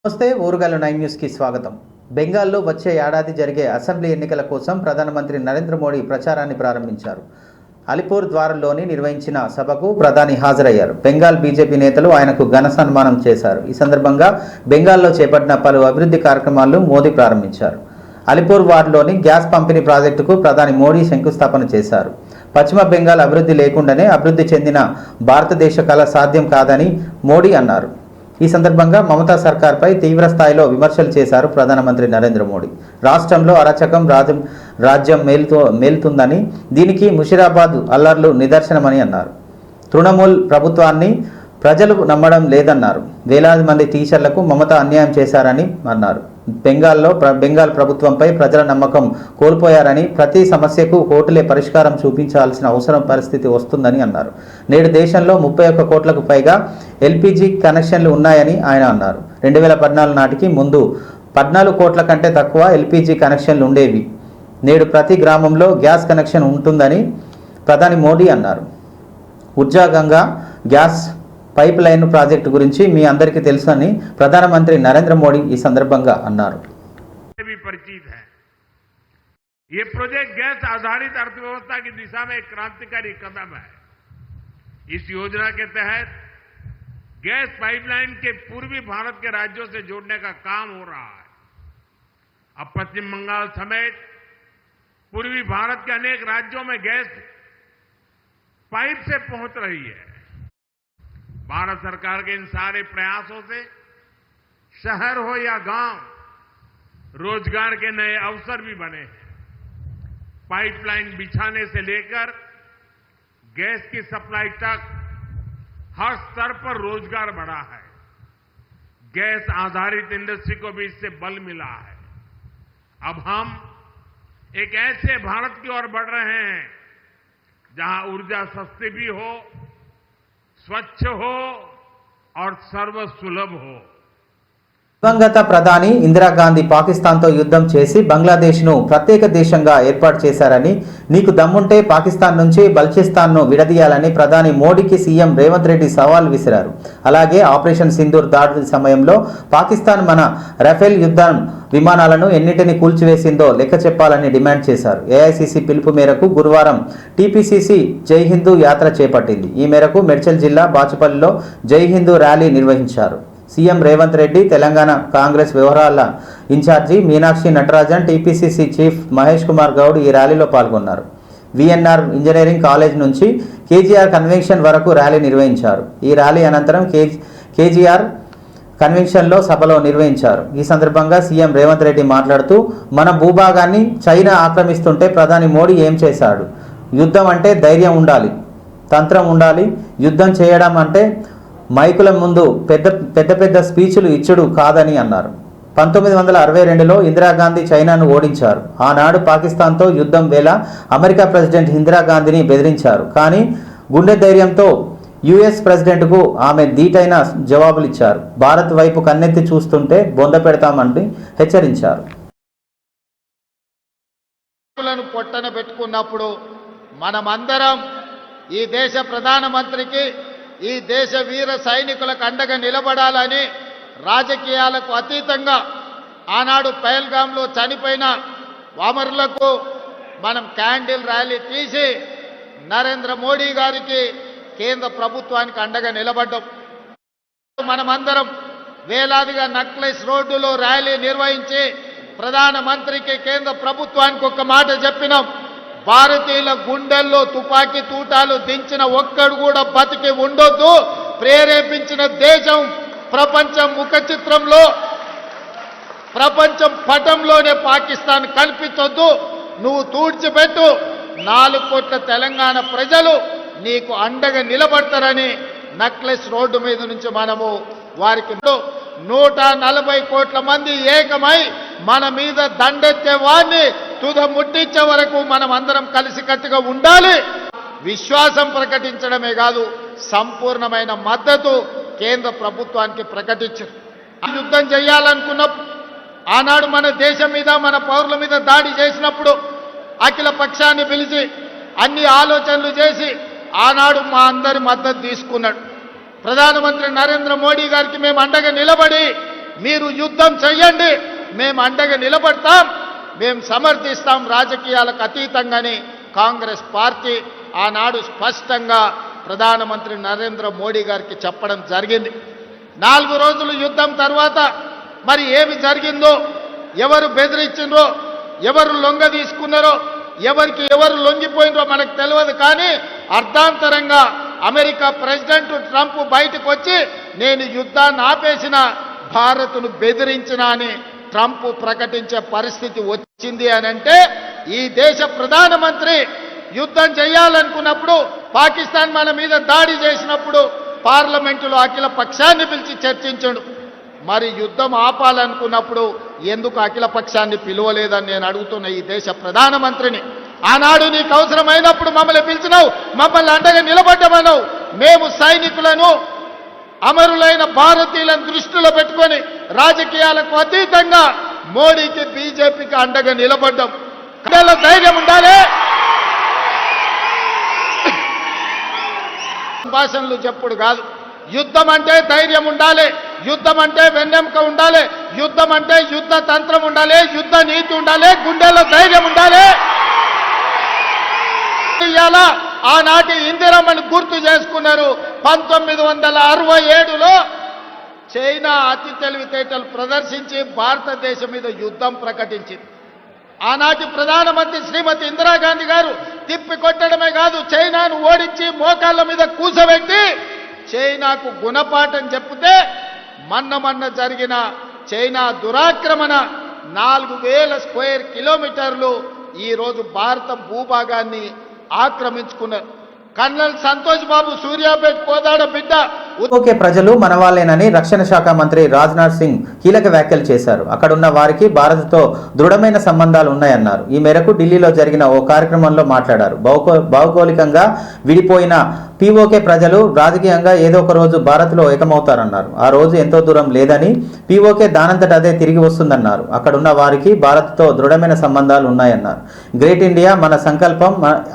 నమస్తే ఊరుగాల 9 న్యూస్ కి స్వాగతం. బెంగాల్లో వచ్చే ఏడాది జరిగే అసెంబ్లీ ఎన్నికల కోసం ప్రధానమంత్రి నరేంద్ర మోడీ ప్రచారాన్ని ప్రారంభించారు. అలిపూర్ ద్వారంలోని నిర్వహించిన సభకు ప్రధాని హాజరయ్యారు. బెంగాల్ బీజేపీ నేతలు ఆయనకు ఘన సన్మానం చేశారు. ఈ సందర్భంగా బెంగాల్లో చేపట్టిన పలు అభివృద్ధి కార్యక్రమాలను మోదీ ప్రారంభించారు. అలిపూర్ వార్డులోని గ్యాస్ పంపిణీ ప్రాజెక్టుకు ప్రధాని మోడీ శంకుస్థాపన చేశారు. పశ్చిమ బెంగాల్ అభివృద్ధి లేకుండానే అభివృద్ధి చెందిన భారతదేశ కళ సాధ్యం కాదని మోడీ అన్నారు. ఈ సందర్భంగా మమతా సర్కార్పై తీవ్ర స్థాయిలో విమర్శలు చేశారు ప్రధానమంత్రి నరేంద్ర మోడీ. రాష్ట్రంలో అరాచకం రాజ్యం మేలుతుందని, దీనికి ముషిరాబాద్ అల్లర్లు నిదర్శనమని అన్నారు. తృణమూల్ ప్రభుత్వాన్ని ప్రజలు నమ్మడం లేదన్నారు. వేలాది మంది టీచర్లకు మమత అన్యాయం చేశారని అన్నారు. బెంగాల్ ప్రభుత్వంపై ప్రజల నమ్మకం కోల్పోయారని, ప్రతి సమస్యకు కోర్టులే పరిష్కారం చూపించాల్సిన అవసరం పరిస్థితి వస్తుందని అన్నారు. నేడు దేశంలో 31 కోట్లకు పైగా ఎల్పీజీ కనెక్షన్లు ఉన్నాయని ఆయన అన్నారు. 2014 నాటికి ముందు 14 కోట్ల కంటే తక్కువ ఎల్పీజీ కనెక్షన్లు ఉండేవి. నేడు ప్రతి గ్రామంలో గ్యాస్ కనెక్షన్ ఉంటుందని ప్రధాని మోడీ అన్నారు. Urja Ganga gas pipe line project గురించి మీ అందరికీ తెలుసని ప్రధానమంత్రి నరేంద్ర మోడీ ఈ సందర్భంగా అన్నారు. ये प्रोजेक्ट गैस आधारित अर्थव्यवस्था की दिशा में एक क्रांतिकारी कदम है। इस योजना के तहत गैस पाइपलाइन के पूर्वी भारत के राज्यों से जोड़ने का काम हो रहा है। अब पश्चिम बंगाल समेत पूर्वी भारत के अनेक राज्यों में गैस पाइप से पहुंच रही है। भारत सरकार के इन सारे प्रयासों से शहर हो या गांव, रोजगार के नए अवसर भी बने हैं। पाइपलाइन बिछाने से लेकर गैस की सप्लाई तक हर स्तर पर रोजगार बढ़ा है। गैस आधारित इंडस्ट्री को भी इससे बल मिला है। अब हम एक ऐसे भारत की ओर बढ़ रहे हैं जहां ऊर्जा सस्ती भी हो, स्वच्छ हो और सर्वसुलभ हो। దివంగత ప్రధాని ఇందిరాగాంధీ పాకిస్తాన్తో యుద్ధం చేసి బంగ్లాదేశ్ను ప్రత్యేక దేశంగా ఏర్పాటు చేశారని, నీకు దమ్ముంటే పాకిస్తాన్ నుంచి బల్చిస్తాన్ను విడదీయాలని ప్రధాని మోడీకి సీఎం రేవంత్ రెడ్డి సవాల్ విసిరారు. అలాగే ఆపరేషన్ సింధూర్ దాడి సమయంలో పాకిస్తాన్ మన రఫేల్ యుద్ధ విమానాలను ఎన్నిటిని కూల్చివేసిందో లెక్క చెప్పాలని డిమాండ్ చేశారు. ఏఐసీసీ పిలుపు మేరకు గురువారం టీపీసీసీ జై హిందూ యాత్ర చేపట్టింది. ఈ మేరకు మేడ్చల్ జిల్లా బాచుపల్లిలో జై హిందూ ర్యాలీ నిర్వహించారు. సీఎం రేవంత్ రెడ్డి, తెలంగాణ కాంగ్రెస్ వ్యవహారాల incharge Meenakshi Natarajan, TPCC chief Mahesh Kumar Goud ఈ ర్యాలీలో పాల్గొన్నారు. విఎన్ఆర్ ఇంజనీరింగ్ కాలేజ్ నుంచి కేజీఆర్ కన్వెన్షన్ వరకు ర్యాలీ నిర్వహించారు. ఈ ర్యాలీ అనంతరం కేజీఆర్ కన్వెన్షన్లో సభలో నిర్వహించారు. ఈ సందర్భంగా సీఎం రేవంత్ రెడ్డి మాట్లాడుతూ, మన భూభాగాన్ని చైనా ఆక్రమిస్తుంటే ప్రధాని మోడీ ఏం చేశాడు? యుద్ధం అంటే ధైర్యం ఉండాలి, తంత్రం ఉండాలి. యుద్ధం చేయడం అంటే మైకుల ముందు పెద్ద స్పీచ్లు ఇచ్చుడు కాదని అన్నారు. 1962లో ఇందిరాగాంధీ చైనాను ఓడించారు. ఆనాడు పాకిస్తాన్తో యుద్ధం వేళ అమెరికా ప్రెసిడెంట్ ఇందిరాగాంధీని బెదిరించారు. కానీ గుండె ధైర్యంతో యుఎస్ ప్రెసిడెంట్కు ఆమె ధీటైన జవాబులిచ్చారు. భారత్ వైపు కన్నెత్తి చూస్తుంటే బొంద పెడతామని హెచ్చరించారు. పొట్టన పెట్టుకున్నప్పుడు మనమందరం ఈ దేశ ప్రధానమంత్రికి, ఈ దేశ వీర సైనికులకు అండగా నిలబడాలని, రాజకీయాలకు అతీతంగా ఆనాడు పహల్గాంలో చనిపోయిన వామరులకు మనం క్యాండిల్ ర్యాలీ తీసి నరేంద్ర మోడీ గారికి, కేంద్ర ప్రభుత్వానికి అండగా నిలబడ్డాం. మనమందరం వేలాదిగా నక్లెస్ రోడ్డులో ర్యాలీ నిర్వహించి ప్రధానమంత్రికి, కేంద్ర ప్రభుత్వానికి ఒక మాట చెప్పినాం. భారతీయుల గుండెల్లో తుపాకీ తూటాలు దించిన ఒక్కడు కూడా బతికి ఉండొద్దు. ప్రేరేపించిన దేశం ప్రపంచం ముఖ చిత్రంలో, ప్రపంచం పటంలోనే పాకిస్తాన్ కల్పించొద్దు. నువ్వు తూడ్చిపెట్టు. 4 కోట్ల తెలంగాణ ప్రజలు నీకు అండగా నిలబడతారని నక్లెస్ రోడ్డు మీద నుంచి మనము వారికి 140 కోట్ల మంది ఏకమై మన మీద దండెత్తే వారిని తుద ముట్టించే వరకు మనం అందరం కలిసికట్టుగా ఉండాలి. విశ్వాసం ప్రకటించడమే కాదు, సంపూర్ణమైన మద్దతు కేంద్ర ప్రభుత్వానికి ప్రకటించారు. యుద్ధం చేయాలనుకున్నప్పుడు, ఆనాడు మన దేశం మీద, మన పౌరుల మీద దాడి చేసినప్పుడు అఖిల పక్షాన్ని పిలిచి అన్ని ఆలోచనలు చేసి ఆనాడు మా అందరి మద్దతు తీసుకున్నాడు. ప్రధానమంత్రి నరేంద్ర మోడీ గారికి మేము అండగా నిలబడి మీరు యుద్ధం చెయ్యండి, మేము అండగా నిలబడతాం, మేము సమర్థిస్తాం రాజకీయాలకు అతీతంగానే కాంగ్రెస్ పార్టీ ఆనాడు స్పష్టంగా ప్రధానమంత్రి నరేంద్ర మోడీ గారికి చెప్పడం జరిగింది. 4 రోజులు యుద్ధం తర్వాత మరి ఏమి జరిగిందో, ఎవరు బెదిరించిండ్రో, ఎవరు లొంగ తీసుకున్నారో, ఎవరికి ఎవరు లొంగిపోయినరో మనకు తెలియదు. కానీ అర్ధాంతరంగా అమెరికా ప్రెసిడెంట్ ట్రంప్ బయటకు వచ్చి నేను యుద్ధాన్ని ఆపేసిన, భారత్ను బెదిరించిన అని ట్రంప్ ప్రకటించే పరిస్థితి వచ్చింది అని అంటే, ఈ దేశ ప్రధానమంత్రి యుద్ధం చేయాలనుకున్నప్పుడు, పాకిస్తాన్ మన మీద దాడి చేసినప్పుడు పార్లమెంటులో అఖిల పక్షాన్ని పిలిచి చర్చించాడు. మరి యుద్ధం ఆపాలనుకున్నప్పుడు ఎందుకు అఖిల పక్షాన్ని పిలువలేదని నేను అడుగుతున్న ఈ దేశ ప్రధానమంత్రిని. ఆనాడు నీకు అవసరమైనప్పుడు మమ్మల్ని పిలిచినావు, మమ్మల్ని అండగా నిలబడ్డమన్నావు. మేము సైనికులను, అమరులైన భారతీయులను దృష్టిలో పెట్టుకొని రాజకీయాలకు అతీతంగా మోడీకి, బీజేపీకి అండగా నిలబడ్డాం. ధైర్యం ఉండాలి. భాషలు చెప్పుడు కాదు. యుద్ధం అంటే ధైర్యం ఉండాలి, యుద్ధం అంటే వెన్నెముక ఉండాలి, యుద్ధం అంటే యుద్ధ తంత్రం ఉండాలి, యుద్ధ నీతి ఉండాలి, గుండెల్లో ధైర్యం ఉండాలి. ఇలా ఆనాటి ఇందిరమ్మని గుర్తు చేసుకున్నారు. 1967లో చైనా అతి తెలివితేటలు ప్రదర్శించి భారతదేశం మీద యుద్ధం ప్రకటించింది. ఆనాటి ప్రధానమంత్రి శ్రీమతి ఇందిరాగాంధీ గారు తిప్పి కొట్టడమే కాదు, చైనాను ఓడించి మోకాళ్ళ మీద కూసబెట్టి చైనాకు గుణపాఠం చెప్తే మొన్న జరిగిన చైనా దురాక్రమణ 4000 స్క్వేర్ కిలోమీటర్లు ఈరోజు భారత భూభాగాన్ని ఆక్రమించుకున్నారు. కర్నల్ సంతోష్ బాబు సూర్యాపేట కోదాడ బిడ్డ. ఓకే, ప్రజలు మనవాళ్లేనని రక్షణ శాఖ మంత్రి రాజ్నాథ్ సింగ్ కీలక వ్యాఖ్యలు చేశారు. అక్కడున్న వారికి భారత్తో దృఢమైన సంబంధాలు ఉన్నాయన్నారు. ఈ మేరకు ఢిల్లీలో జరిగిన ఓ కార్యక్రమంలో మాట్లాడారు. భౌగోళికంగా విడిపోయిన పీఓకే ప్రజలు రాజకీయంగా ఏదో ఒక రోజు భారత్లో ఏకమవుతారన్నారు. ఆ రోజు ఎంతో దూరం లేదని, పీఓకే దానంతట అదే తిరిగి వస్తుందన్నారు. అక్కడున్న వారికి భారత్తో దృఢమైన సంబంధాలు ఉన్నాయన్నారు. గ్రేట్ ఇండియా మన సంకల్పం,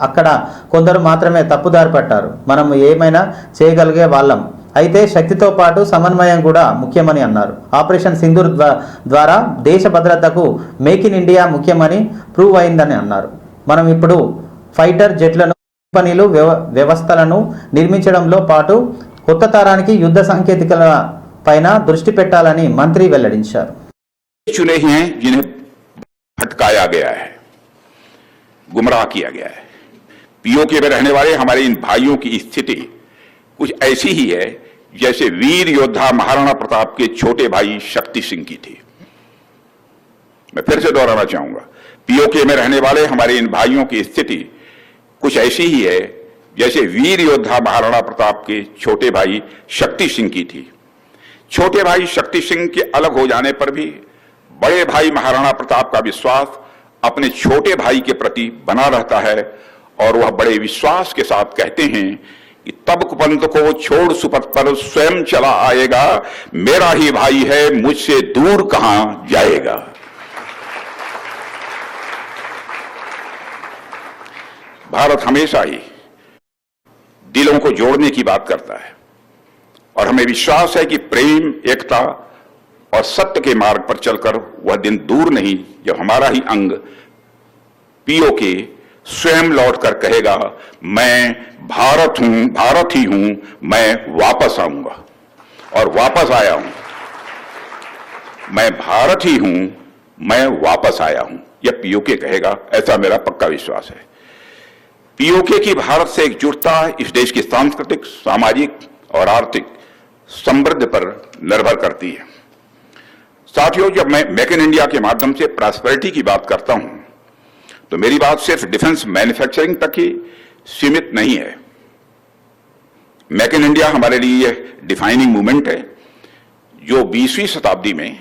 అక్కడ కొందరు మాత్రమే తప్పుదారి పట్టారు. మనం ఏమైనా చేయగలిగే వాళ్ళం, అయితే శక్తితో పాటు సమన్వయం కూడా ముఖ్యమని అన్నారు. ఆపరేషన్ సింధూర్ ద్వారా దేశ భద్రతకు మేక్ ఇన్ ఇండియా ముఖ్యమని ప్రూవ్ అయిందని అన్నారు. మనం ఇప్పుడు ఫైటర్ జెట్లను, కంపెనీలు, వ్యవస్థలను నిర్మించడంలో పాటు కొత్త తరానికి యుద్ధ సాంకేతికల పైన దృష్టి పెట్టాలని మంత్రి వెల్లడించారు. चुने ही हैं जिन्हें भटकाया गया है, गुमराह किया गया है। पीओके में रहने वाले हमारे इन भाइयों की स्थिति कुछ ऐसी ही है जैसे वीर योद्धा महाराणा प्रताप के छोटे भाई शक्ति सिंह की थी। मैं फिर से दोहराना चाहूंगा, पीओके में रहने वाले हमारे इन भाइयों की स्थिति कुछ ऐसी ही है जैसे वीर योद्धा महाराणा प्रताप के छोटे भाई शक्ति सिंह की थी। छोटे भाई शक्ति सिंह के अलग हो जाने पर भी बड़े भाई महाराणा प्रताप का विश्वास अपने छोटे भाई के प्रति बना रहता है और वह बड़े विश्वास के साथ कहते हैं कि तब कुपंत को छोड़ सुपथ पर स्वयं चला आएगा, मेरा ही भाई है मुझसे दूर कहां जाएगा। भारत हमेशा ही दिलों को जोड़ने की बात करता है और हमें विश्वास है कि प्रेम, एकता और सत्य के मार्ग पर चलकर वह दिन दूर नहीं जब हमारा ही अंग पीओके स्वयं लौटकर कहेगा, मैं भारत हूं, भारत ही हूं, मैं वापस आऊंगा। और वापस आया हूं, मैं भारत ही हूं, मैं वापस आया हूं, यह पीओके कहेगा, ऐसा मेरा पक्का विश्वास है। पीओके की भारत से एकजुटता इस देश की सांस्कृतिक, सामाजिक और आर्थिक समृद्धि पर निर्भर करती है। साथियों, जब मैं मेक इन इंडिया के माध्यम से प्रॉस्पेरिटी की बात करता हूं तो मेरी बात सिर्फ डिफेंस मैन्युफैक्चरिंग तक ही सीमित नहीं है। मेक इन इंडिया हमारे लिए डिफाइनिंग मूवमेंट है जो 20वीं शताब्दी में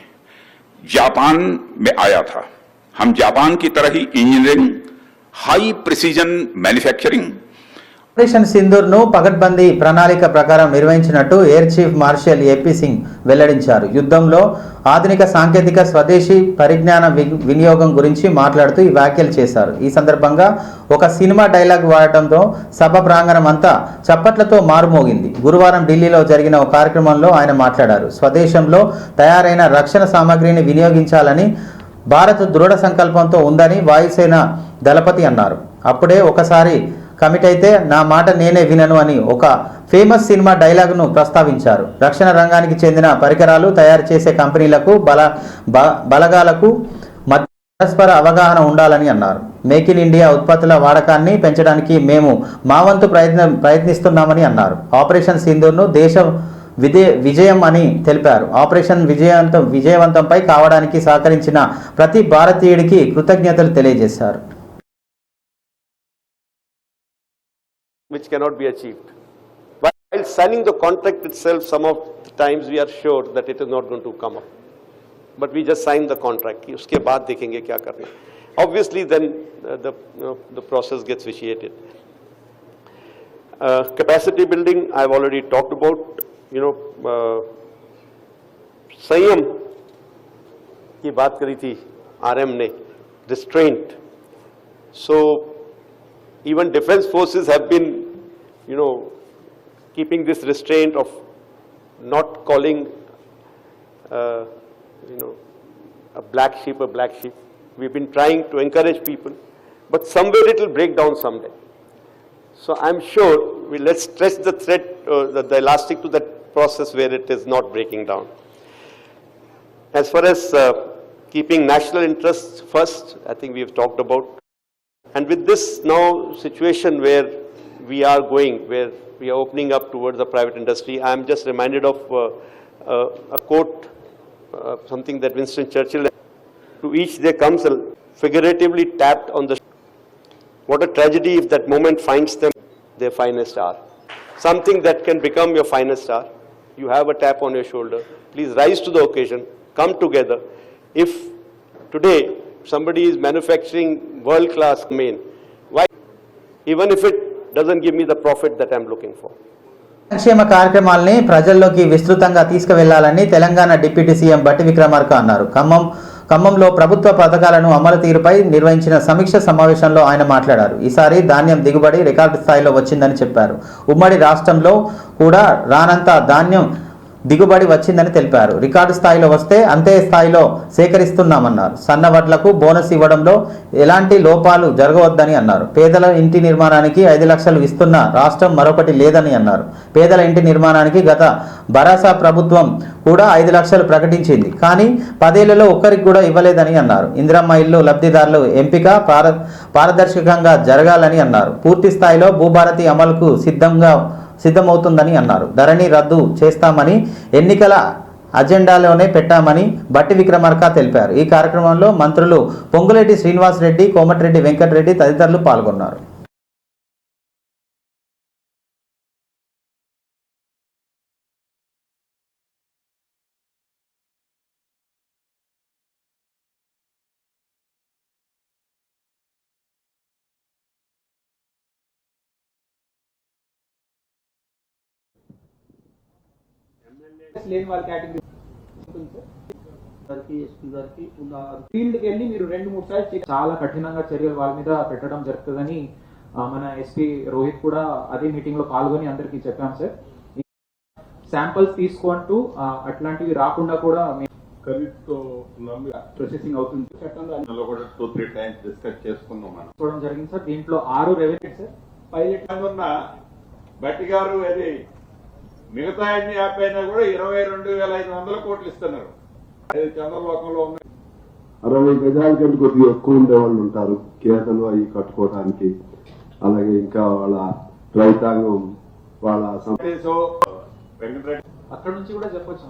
जापान में आया था। हम जापान की तरह ही engineering, high precision manufacturing operation సింధూర్ను పగడ్బందీ ప్రణాళిక ప్రకారం నిర్వహించినట్టు air chief marshal AP Singh వెల్లడించారు. యుద్ధంలో ఆధునిక సాంకేతిక స్వదేశీ పరిజ్ఞాన వినియోగం గురించి మాట్లాడుతూ ఈ వ్యాఖ్యలు చేశారు. ఈ సందర్భంగా ఒక సినిమా డైలాగ్ వాడటంతో సభ ప్రాంగణం అంతా చప్పట్లతో మారుమోగింది. గురువారం ఢిల్లీలో జరిగిన ఒక కార్యక్రమంలో ఆయన మాట్లాడారు. స్వదేశంలో తయారైన రక్షణ సామాగ్రిని వినియోగించాలని భారత్ దృఢ సంకల్పంతో ఉందని వాయుసేన దళపతి అన్నారు. అప్పుడే ఒకసారి కమిట్ అయితే నా మాట నేనే వినను అని ఒక ఫేమస్ సినిమా డైలాగును ప్రస్తావించారు. రక్షణ రంగానికి చెందిన పరికరాలు తయారు చేసే కంపెనీలకు బలగాలకు మధ్య పరస్పర అవగాహన ఉండాలని అన్నారు. మేక్ ఇన్ ఇండియా ఉత్పత్తుల వాడకాన్ని పెంచడానికి మేము మా వంతు ప్రయత్నిస్తున్నామని అన్నారు. ఆపరేషన్ సింధూర్ను దేశ విజయం అని తెలిపారు. ఆపరేషన్ విజయవంతంపై కావడానికి సహకరించిన ప్రతి భారతీయుడికి కృతజ్ఞతలు తెలియజేశారు. Which cannot be achieved. While signing the contract itself, some of the times we are sure that it is not going to come up. But we just signed the contract. Uske baad dekhenge kya karna. Obviously, then the process gets vitiated. Capacity building, I've already talked about. संयम की बात करी थी RM ने, restraint. So even defense forces have been, keeping this restraint of not calling, a black sheep. We've been trying to encourage people, but somewhere it will break down someday. So I'm sure let's stretch the thread, the elastic to that process where it is not breaking down. As far as keeping national interests first, I think we have talked about. And with this now situation where we are going, where we are opening up towards the private industry, I am just reminded of a quote, something that Winston Churchill, to each there comes a figuratively tapped on the. What a tragedy if that moment finds them their finest hour. Something that can become your finest hour. You have a tap on your shoulder. Please rise to the occasion. Come together. If today somebody is manufacturing world-class domain, why? Even if it doesn't give me the profit that I'm looking for. సంక్షేమ కార్యక్రమాలని ప్రజల్లోకి విస్తృతంగా తీసుకువెళ్లాలని Telangana deputy CM బట్టి విక్రమార్క అన్నారు. ఖమ్మంలో ప్రభుత్వ పథకాలను అమలు తీరుపై నిర్వహించిన సమీక్ష సమావేశంలో ఆయన మాట్లాడారు. ఈసారి ధాన్యం దిగుబడి రికార్డు స్థాయిలో వచ్చిందని చెప్పారు. ఉమ్మడి రాష్ట్రంలో కూడా రానంత ధాన్యం దిగుబడి వచ్చిందని తెలిపారు. రికార్డు స్థాయిలో వస్తే అంతే స్థాయిలో సేకరిస్తున్నామన్నారు. సన్న వడ్లకు బోనస్ ఇవ్వడంలో ఎలాంటి లోపాలు జరగవద్దని అన్నారు. పేదల ఇంటి నిర్మాణానికి 5 లక్షలు ఇస్తున్న రాష్ట్రం మరొకటి లేదని అన్నారు. పేదల ఇంటి నిర్మాణానికి గత భరాసా ప్రభుత్వం కూడా 5 లక్షలు ప్రకటించింది, కానీ 10 ఏళ్లలో ఒక్కరికి కూడా ఇవ్వలేదని అన్నారు. ఇందిరమ్మ ఇల్లు లబ్ధిదారులు ఎంపిక పారదర్శకంగా జరగాలని అన్నారు. పూర్తి స్థాయిలో భూభారతి అమలుకు సిద్ధమవుతుందని అన్నారు. ధరణి రద్దు చేస్తామని ఎన్నికల అజెండాలోనే పెట్టామని బట్టి విక్రమార్క తెలిపారు. ఈ కార్యక్రమంలో మంత్రులు పొంగులేటి శ్రీనివాస్ రెడ్డి, కోమటిరెడ్డి వెంకటరెడ్డి తదితరులు పాల్గొన్నారు. లేని వారి కేటగిరీ ఎస్పీ గారికి ఫీల్డ్కి వెళ్ళి మీరు 2-3 సార్లు చాలా కఠినంగా చర్యలు వాళ్ళ మీద పెట్టడం జరుగుతుందని మన ఎస్పీ రోహిత్ కూడా అదే మీటింగ్ లో పాల్గొని అందరికీ చెప్పాం సార్. శాంపిల్స్ తీసుకుంటూ అట్లాంటివి రాకుండా కూడా ప్రొసెసింగ్ అవుతుంది. చట్టంలో కూడా 2-3 టైమ్స్ డిస్కస్ చేసుకున్నాం మనం చూడడం జరిగింది సార్. దీంట్లో 6 రెవెన్యూ సార్ పైలట్ ఉన్న బట్టి గారు అది మిగతా అన్ని ఆపైనా కూడా 22,500 కోట్లు ఇస్తున్నారు. చంద్రలోకంలో ఉన్నాయి 60 గజాల కంటే కొద్దిగా ఎక్కువ ఉండే వాళ్ళు ఉంటారు కేతలు అవి కట్టుకోవడానికి. అలాగే ఇంకా వాళ్ళ రైతాంగం వాళ్ళ వెంకటరెడ్డి అక్కడ నుంచి కూడా చెప్పొచ్చు.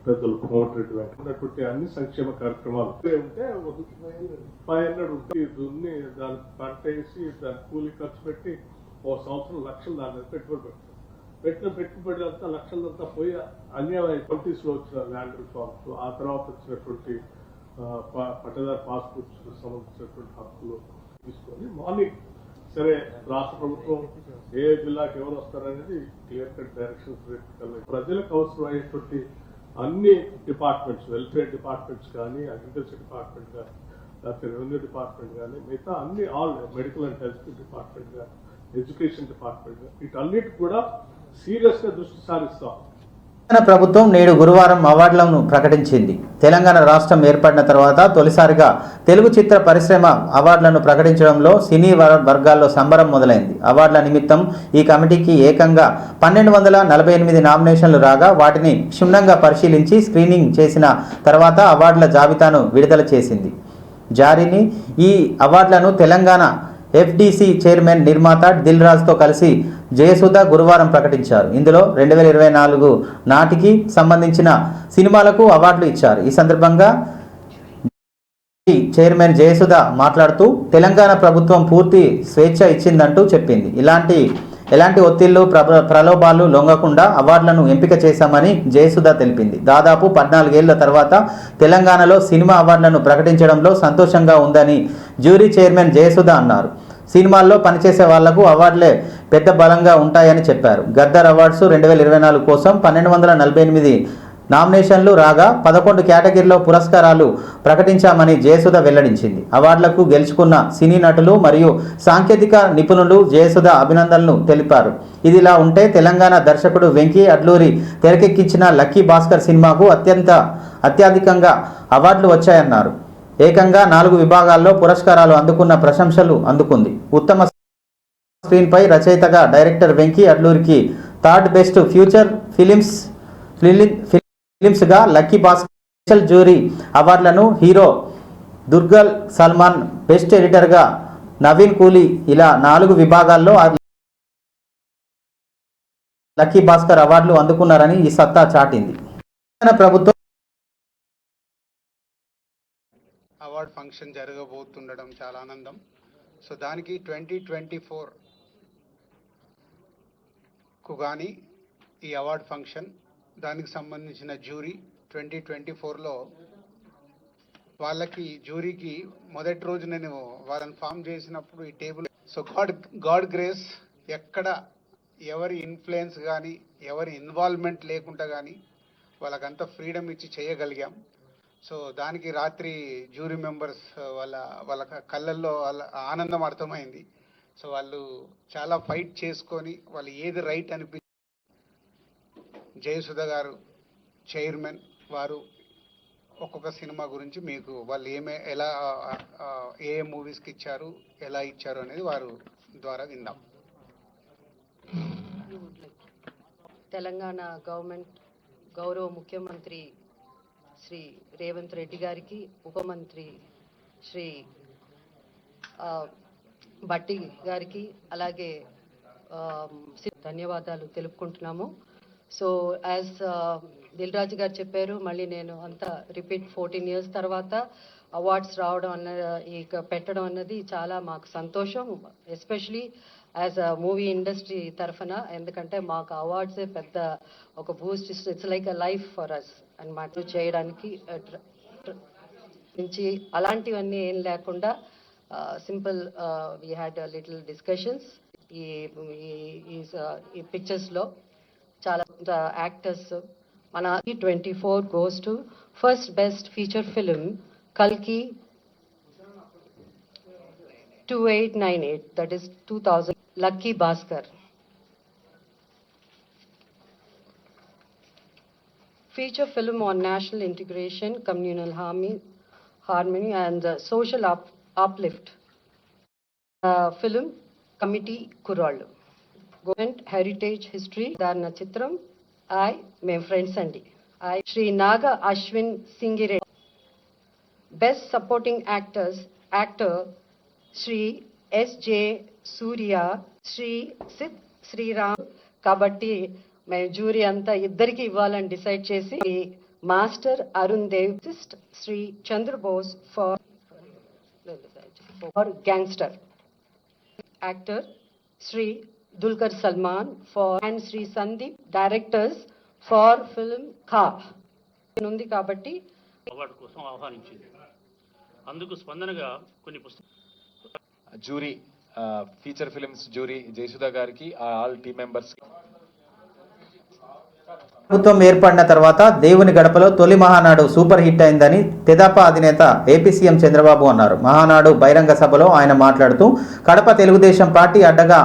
పెద్దలు కోమటిరెడ్డి వెంకటరెడ్డి అన్ని సంక్షేమ కార్యక్రమాలు ఉంటే 500 రూపాయలు దున్ని దాన్ని పంట వేసి దాని కూలి ఖర్చు పెట్టి 1 సంవత్సరం లక్షలు దాని మీద పెట్టుబడి పెడతారు. పెట్టిన పెట్టుబడి అంతా లక్షలంతా పోయి అన్యాయం 20s లో వచ్చిన ల్యాండ్ రిఫార్మ్స్, ఆ తర్వాత వచ్చినటువంటి పట్టదారు పాస్పోర్ట్ సంబంధించినటువంటి హక్కులు తీసుకొని మార్నింగ్ సరే రాష్ట్ర ప్రభుత్వం ఏ జిల్లాకి ఎవరు వస్తారనేది క్లియర్ కట్ డైరెక్షన్స్ ప్రజలకు అవసరమయ్యేటువంటి అన్ని డిపార్ట్మెంట్స్, వెల్ఫేర్ డిపార్ట్మెంట్స్ కానీ, అగ్రికల్చర్ డిపార్ట్మెంట్ కానీ, లేకపోతే రెవెన్యూ డిపార్ట్మెంట్ కానీ, మిగతా అన్ని all medical and health department కానీ, ఎడ్యుకేషన్ డిపార్ట్మెంట్ కానీ, వీటన్నిటి కూడా సీరియస్ గా దృష్టి సారిస్తాం. తెలంగాణ ప్రభుత్వం నేడు గురువారం అవార్డులను ప్రకటించింది. తెలంగాణ రాష్ట్రం ఏర్పడిన తర్వాత తొలిసారిగా తెలుగు చిత్ర పరిశ్రమ అవార్డులను ప్రకటించడంలో సినీ వర్గాల్లో సంబరం మొదలైంది. అవార్డుల నిమిత్తం ఈ కమిటీకి ఏకంగా 1248 నామినేషన్లు రాగా వాటిని క్షుణ్ణంగా పరిశీలించి స్క్రీనింగ్ చేసిన తర్వాత అవార్డుల జాబితాను విడుదల చేసింది. జారీని ఈ అవార్డులను తెలంగాణ FDC చైర్మన్ నిర్మాత దిల్ రాజుతో కలిసి జయసుధ గురువారం ప్రకటించారు. ఇందులో 2024 నాటికి సంబంధించిన సినిమాలకు అవార్డులు ఇచ్చారు. ఈ సందర్భంగా చైర్మన్ జయసుధ మాట్లాడుతూ తెలంగాణ ప్రభుత్వం పూర్తి స్వేచ్ఛ ఇచ్చిందంటూ చెప్పింది. ఎలాంటి ఒత్తిళ్లు ప్రలోభాలు లొంగకుండా అవార్డులను ఎంపిక చేశామని జయసుధ తెలిపింది. దాదాపు 14 ఏళ్ల తర్వాత తెలంగాణలో సినిమా అవార్డులను ప్రకటించడంలో సంతోషంగా ఉందని జ్యూరీ చైర్మన్ జయసుధ అన్నారు. సినిమాల్లో పనిచేసే వాళ్లకు అవార్డులే పెద్ద బలంగా ఉంటాయని చెప్పారు. గద్దర్ అవార్డ్స్ 2024 కోసం 1248 నామినేషన్లు రాగా 11 కేటగిరీలో పురస్కారాలు ప్రకటించామని జయసుధ వెల్లడించింది. అవార్డులకు గెలుచుకున్న సినీ నటులు మరియు సాంకేతిక నిపుణులు జయసుధ అభినందనలు తెలిపారు. ఇదిలా ఉంటే తెలంగాణ దర్శకుడు వెంకీ అడ్లూరి తెరకెక్కించిన లక్కీ భాస్కర్ సినిమాకు అత్యధికంగా అవార్డులు వచ్చాయన్నారు. ఏకంగా 4 విభాగాల్లో పురస్కారాలు అందుకున్న ప్రశంసలు అందుకుంది. ఉత్తమ స్క్రీన్పై రచయితగా డైరెక్టర్ వెంకీ అడ్లూరికి, థర్డ్ బెస్ట్ ఫ్యూచర్ ఫిలిమ్స్గా లక్కీ భాస్కర్ స్పెషల్ జ్యూరీ అవార్డులను హీరో దుర్గల్ సల్మాన్, బెస్ట్ ఎడిటర్గా నవీన్ కూలీ ఇలా 4 విభాగాల్లో లక్కీ భాస్కర్ అవార్డులు అందుకున్నారని ఈ సత్తా చాటింది. ప్రభుత్వం అవార్డ్ ఫంక్షన్ జరగబోతుండడం చాలా ఆనందం. సో దానికి 2024 కు కానీ ఈ అవార్డ్ ఫంక్షన్, దానికి సంబంధించిన జ్యూరీ 2024లో వాళ్ళకి జ్యూరీకి మొదటి రోజు నేను వాళ్ళని ఫామ్ చేసినప్పుడు ఈ టేబుల్, సో గాడ్ గ్రేస్, ఎక్కడ ఎవరి ఇన్ఫ్లుయెన్స్ కానీ ఎవరి ఇన్వాల్వ్మెంట్ లేకుండా కానీ వాళ్ళకంతా ఫ్రీడమ్ ఇచ్చి చేయగలిగాం. సో దానికి రాత్రి జ్యూరీ మెంబర్స్ వాళ్ళ కళ్ళల్లో వాళ్ళ ఆనందం అర్థమైంది. సో వాళ్ళు చాలా ఫైట్ చేసుకొని వాళ్ళు ఏది రైట్ అనిపి జయసుధ గారు చైర్మన్ వారు ఒక్కొక్క సినిమా గురించి మీకు వాళ్ళు ఏ మూవీస్కి ఇచ్చారు, ఎలా ఇచ్చారు అనేది వారు ద్వారా విందాం. తెలంగాణ గవర్నమెంట్ గౌరవ ముఖ్యమంత్రి శ్రీ రేవంత్ రెడ్డి గారికి, ఉప మంత్రి శ్రీ భట్టి గారికి, అలాగే ధన్యవాదాలు తెలుపుకుంటున్నాము. సో యాజ్ దిల్ రాజు గారు చెప్పారు, మళ్ళీ నేను అంతా రిపీట్ 14 years తర్వాత అవార్డ్స్ రావడం పెట్టడం అన్నది చాలా మాకు సంతోషం, especially as a movie industry తరఫున. ఎందుకంటే మాకు అవార్డ్సే పెద్ద ఒక boost, it's like a life for us అన్నమాట. చేయడానికి నుంచి అలాంటివన్నీ ఏం లేకుండా simple we had little discussions. ఈ పిక్చర్స్లో చాలా యాక్టర్స్ మన 24 goes to first best feature film కల్కి 2898, that is 2000, Lucky Bhaskar. Feature film on national integration, communal harmony and social uplift. Film Committee Kurallu. Government Heritage History, Dharna Chitram, Mem Friends Andi. Shri Naga Ashwin Singire. Best Supporting Actor Shri S.J. సూర్య, శ్రీ సిద్ శ్రీరామ్. కాబట్టి మేము jury అంతా ఇద్దరికి ఇవ్వాలని decide చేసి master Arun Dev, Shri Chandrabose for gangster, actor Shri Dulquer Salman for, and Shri Sandeep directors for film ఖా ఉంది. కాబట్టి award కోసం ఆహ్వానించింది. అందుకు స్పందనగా కొన్ని పుస్తకాలు jury feature films jury Jayasudha గారికి ఆల్ టీమ్ మెంబర్స్. ప్రభుత్వం ఏర్పడిన తర్వాత దేవుని గడపలో తొలి మహానాడు సూపర్ హిట్ అయిందని తెదాపా అధినేత ఏపీ సీఎం చంద్రబాబు అన్నారు. మహానాడు బహిరంగ సభలో ఆయన మాట్లాడుతూ కడప తెలుగుదేశం పార్టీ అడ్డగా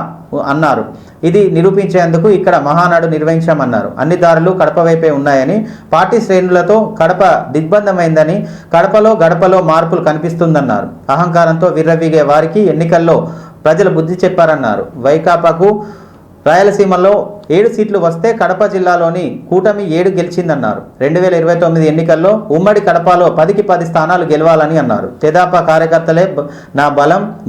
అన్నారు. ఇది నిరూపించేందుకు ఇక్కడ మహానాడు నిర్వహించామన్నారు. అన్ని దారులు కడప వైపే ఉన్నాయని, పార్టీ శ్రేణులతో కడప దిగ్బంధమైందని, కడపలో గడపలో మార్పులు కనిపిస్తుందన్నారు. అహంకారంతో విర్రవీగే వారికి ఎన్నికల్లో ప్రజలు బుద్ధి చెప్పారన్నారు. వైకాపాకు రాయలసీమలో 7 సీట్లు వస్తే కడప జిల్లాలోని కూటమి 7 గెలిచిందన్నారు. 2029 ఎన్నికల్లో ఉమ్మడి కడపలో 10కి 10 స్థానాలు గెలవాలని అన్నారు. తెదాపా కార్యకర్తలే నా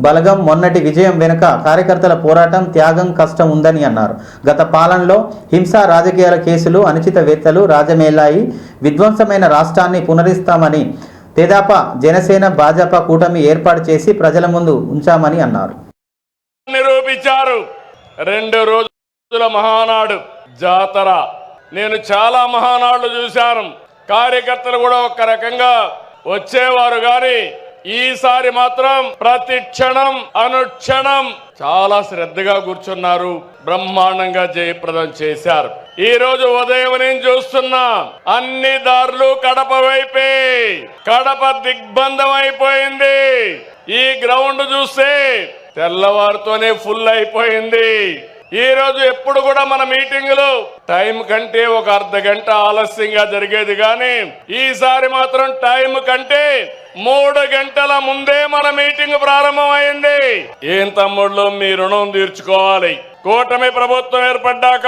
బలగం. మొన్నటి విజయం వెనుక కార్యకర్తల పోరాటం, త్యాగం, కష్టం ఉందని అన్నారు. గత పాలనలో హింస, రాజకీయాల కేసులు, అనిశ్చిత వేత్తలు రాజమేలాయి. విధ్వంసమైన రాష్ట్రాన్ని పునరుద్ధరిస్తామని తెదాపా, జనసేన, భాజపా కూటమి ఏర్పాటు చేసి ప్రజల ముందు ఉంచామని అన్నారు. నిరూపించారు. 2 రోజుల మహానాడు జాతర. నేను చాలా మహానాడులు చూశాను. కార్యకర్తలు కూడా ఒక రకంగా వచ్చేవారు, కానీ ఈసారి మాత్రం ప్రతి క్షణం అనుక్షణం చాలా శ్రద్ధగా కూర్చున్నారు. బ్రహ్మాండంగా జయప్రదం చేశారు. ఈ రోజు ఉదయం నేను చూస్తున్నా అన్ని దారులు కడప వైపే. కడప దిగ్బంధం అయిపోయింది. ఈ గ్రౌండ్ చూస్తే తెల్లవారుతోనే ఫుల్ అయిపోయింది. ఈ రోజు ఎప్పుడు కూడా మన మీటింగులు టైం కంటే ఒక అర్ధ గంట ఆలస్యంగా జరిగేది, కానీ ఈసారి మాత్రం టైం కంటే 3 గంటల ముందే మన మీటింగ్ ప్రారంభమైంది. ఏం తమ్ముళ్ళు, మీ రుణం తీర్చుకోవాలి. కూటమి ప్రభుత్వం ఏర్పడ్డాక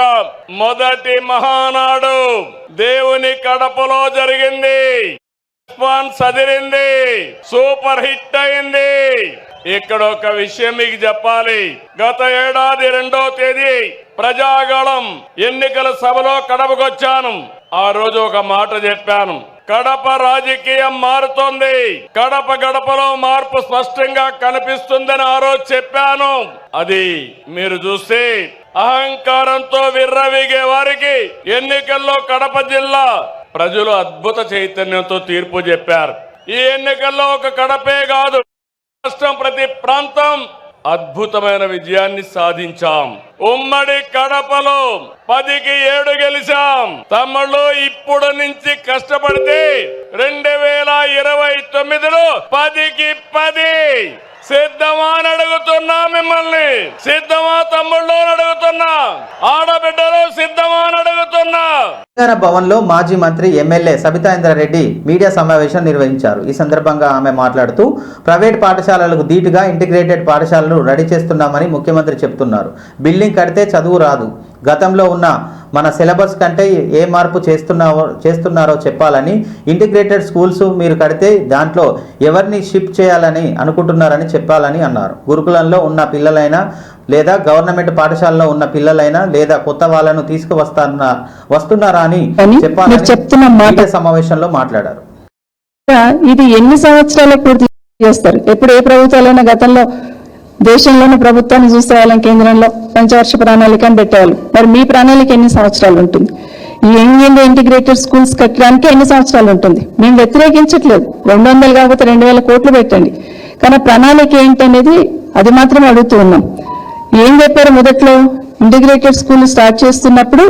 మొదటి మహానాడు దేవుని కడపలో జరిగింది. రెస్పాన్స్ అదిరింది, సూపర్ హిట్ అయింది. ఇక్కడ ఒక విషయం మీకు చెప్పాలి. గత ఏడాది 2వ తేదీ ప్రజాగళం ఎన్నికల సభలో కడపకొచ్చాను. ఆ రోజు ఒక మాట చెప్పాను, కడప రాజకీయం మారుతోంది, కడప గడపలో మార్పు స్పష్టంగా కనిపిస్తుందని ఆ రోజు చెప్పాను. అది మీరు చూస్తే అహంకారంతో విర్రవీగే వారికి ఎన్నికల్లో కడప జిల్లా ప్రజలు అద్భుత చైతన్యంతో తీర్పు చెప్పారు. ఈ ఎన్నికల్లో ఒక కడపే కాదు, రాష్ట్రం ప్రతి ప్రాంతం అద్భుతమైన విజయాన్ని సాధించాం. ఉమ్మడి కడపలో 10కి 7 గెలిచాం. తమ్ముళ్ళు, ఇప్పుడు నుంచి కష్టపడితే 2029లో 10కి 10 సిద్ధమా అని అడుగుతున్నా. మిమ్మల్ని సిద్ధమా తమ్ముళ్ళు అని అడుగుతున్నా. ఆడబిడ్డలు సిద్ధమా అని అడుగుతున్నా. తెలంగాణ భవన్లో మాజీ మంత్రి ఎమ్మెల్యే సబితా ఇంద్రారెడ్డి మీడియా సమావేశం నిర్వహించారు. ఈ సందర్భంగా ఆమె మాట్లాడుతూ ప్రైవేట్ పాఠశాలలకు ధీటుగా ఇంటిగ్రేటెడ్ పాఠశాలను రెడీ చేస్తున్నామని ముఖ్యమంత్రి చెప్తున్నారు. బిల్డింగ్ కడితే చదువు రాదు. గతంలో ఉన్న మన సిలబస్ కంటే ఏ మార్పు చేస్తున్నారో చెప్పాలని, ఇంటిగ్రేటెడ్ స్కూల్స్ మీరు కడితే దాంట్లో ఎవరిని షిఫ్ట్ చేయాలని అనుకుంటున్నారని చెప్పాలని అన్నారు. గురుకులంలో ఉన్న పిల్లలైనా లేదా గవర్నమెంట్ పాఠశాలలో ఉన్న పిల్లలైనా లేదా కొత్త వాళ్ళను వస్తున్నారా అని చెప్పాలని సమావేశంలో మాట్లాడారు. ఇది ఎన్ని సంవత్సరాలకు పూర్తి చేస్తారు? ఎప్పుడు ఏ ప్రభుత్వాలైనా గతంలో దేశంలోని ప్రభుత్వాన్ని చూసే వాళ్ళం, కేంద్రంలో పంచవర్ష ప్రణాళిక అని పెట్టేవాళ్ళు. మరి మీ ప్రణాళిక ఎన్ని సంవత్సరాలు ఉంటుంది? ఈ యంగ్ ఇండియా ఇంటిగ్రేటెడ్ స్కూల్స్ కట్టడానికి ఎన్ని సంవత్సరాలు ఉంటుంది? మేము వ్యతిరేకించట్లేదు. 200 కాకపోతే 2000 కోట్లు పెట్టండి, కానీ ప్రణాళిక ఏంటనేది అది మాత్రం అడుగుతూ ఉన్నాం. ఏం చెప్పారు మొదట్లో? ఇంటిగ్రేటెడ్ స్కూల్ స్టార్ట్ చేస్తున్నప్పుడు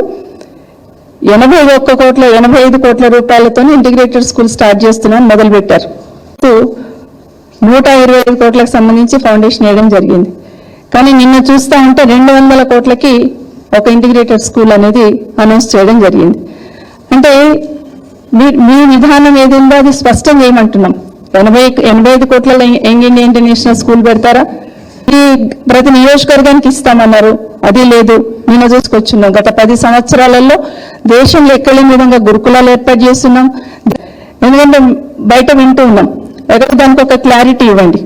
85 కోట్ల రూపాయలతో ఇంటిగ్రేటెడ్ స్కూల్ స్టార్ట్ చేస్తున్నాను మొదలు పెట్టారు. 125 కోట్లకు సంబంధించి ఫౌండేషన్ వేయడం జరిగింది. కానీ నిన్న చూస్తా ఉంటే 200 కోట్లకి ఒక ఇంటిగ్రేటెడ్ స్కూల్ అనేది అనౌన్స్ చేయడం జరిగింది. అంటే మీ విధానం ఏదిందో అది స్పష్టంగా ఏమంటున్నాం. 85 కోట్లలో యంగ్ ఇండియా ఇంటర్నేషనల్ స్కూల్ పెడతారా? ఈ ప్రతి నియోజకవర్గానికి ఇస్తామన్నారు, అది లేదు. నిన్న చూసుకొచ్చున్నాం. గత 10 సంవత్సరాలలో దేశంలో ఎక్కలేని విధంగా గురుకులాలు ఏర్పాటు చేస్తున్నాం. ఎందుకంటే బయట వింటూ ఉన్నాం, దానికి ఒక క్లారిటీ ఇవ్వండి.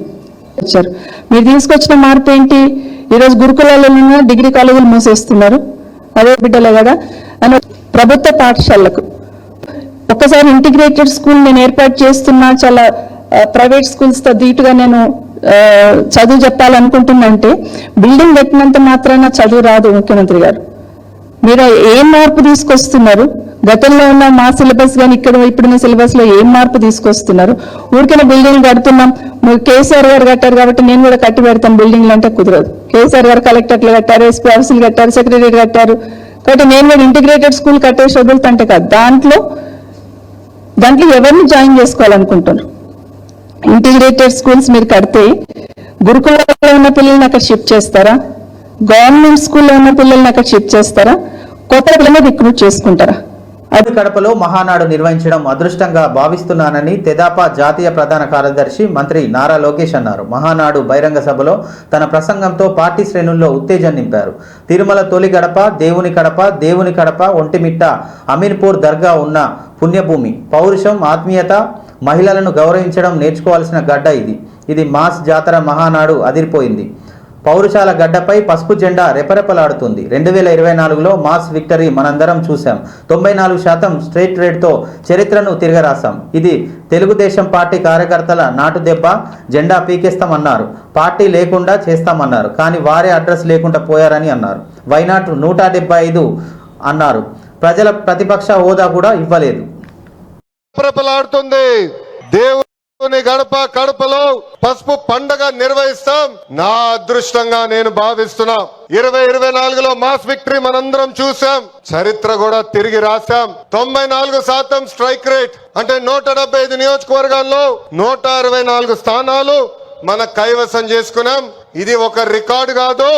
వచ్చారు మీరు తీసుకొచ్చిన మార్పు ఏంటి? ఈరోజు గురుకులాలలో డిగ్రీ కాలేజీలు మూసేస్తున్నారు. అదే బిడ్డలే కదా అని ప్రభుత్వ పాఠశాలకు ఒక్కసారి ఇంటిగ్రేటెడ్ స్కూల్ నేను ఏర్పాటు చేస్తున్నా, చాలా ప్రైవేట్ స్కూల్స్తో ధీటుగా నేను చదువు చెప్పాలనుకుంటున్నా అంటే బిల్డింగ్ పెట్టినంత మాత్రాన చదువు రాదు. ముఖ్యమంత్రి గారు మీరు ఏం మార్పు తీసుకొస్తున్నారు? గతంలో ఉన్న మా సిలబస్ కానీ ఇక్కడ ఇప్పుడున్న సిలబస్ లో ఏం మార్పు తీసుకొస్తున్నారు? ఊరికైనా బిల్డింగ్ కడుతున్నాం, కేసీఆర్ గారు కట్టారు కాబట్టి నేను కూడా కట్టి పెడతాను బిల్డింగ్లు అంటే కుదరదు. కేసీఆర్ గారు కలెక్టర్లు కట్టారు, ఎస్పీ ఆఫీసులు కట్టారు, సెక్రటరీ కట్టారు, కాబట్టి నేను కూడా ఇంటిగ్రేటెడ్ స్కూల్ కట్టేసి వదులుతుంటే కాదు. దాంట్లో ఎవరిని జాయిన్ చేసుకోవాలనుకుంటున్నారు? ఇంటిగ్రేటెడ్ స్కూల్స్ మీరు కడితే గురుకులంలో ఉన్న పిల్లల్ని అక్కడ షిఫ్ట్ చేస్తారా? గవర్నమెంట్ స్కూల్లో ఉన్న పిల్లల్ని అక్కడ షిఫ్ట్ చేస్తారా? కొత్త పిల్లల్ని రిక్రూట్ చేసుకుంటారా? అది కడపలో మహానాడు నిర్వహించడం అదృష్టంగా భావిస్తున్నానని తెదాపా జాతీయ ప్రధాన కార్యదర్శి మంత్రి నారా లోకేష్ అన్నారు. మహానాడు బహిరంగ సభలో తన ప్రసంగంతో పార్టీ శ్రేణుల్లో ఉత్తేజం నింపారు. తిరుమల తొలి గడప, దేవుని కడప, ఒంటిమిట్ట, అమీన్పూర్ దర్గా ఉన్న పుణ్యభూమి. పౌరుషం, ఆత్మీయత, మహిళలను గౌరవించడం నేర్చుకోవాల్సిన గడ్డ ఇది మాస్ జాతర. మహానాడు అదిరిపోయింది. పౌరుషాల గడ్డపై పసుపు జెండా రెపరెపలాడుతుంది. 2024లో మాస్ విక్టరీ మనందరం చూశాం. 94% స్ట్రైట్ రేట్తో చరిత్రను తిరగరాశాం. ఇది తెలుగుదేశం పార్టీ కార్యకర్తల నాటు దెబ్బ. జెండా పీకేస్తామన్నారు, పార్టీ లేకుండా చేస్తామన్నారు, కానీ వారే అడ్రస్ లేకుండా పోయారని అన్నారు. వైనాట్ 175 అన్నారు. ప్రజల ప్రతిపక్ష హోదా కూడా ఇవ్వలేదు. దేవుని కడపలో పసుపు పండగ నిర్వహిస్తాం. నా అదృష్టంగా నేను భావిస్తున్నా. 2024లో మాస్ విక్టరీ మనందరం చూసాం, చరిత్ర కూడా తిరిగి రాశాం. 94% స్ట్రైక్ రేట్ అంటే 175 నియోజకవర్గాల్లో 164 స్థానాలు మన కైవసం చేసుకున్నాం. ఇది ఒక రికార్డు కాదు,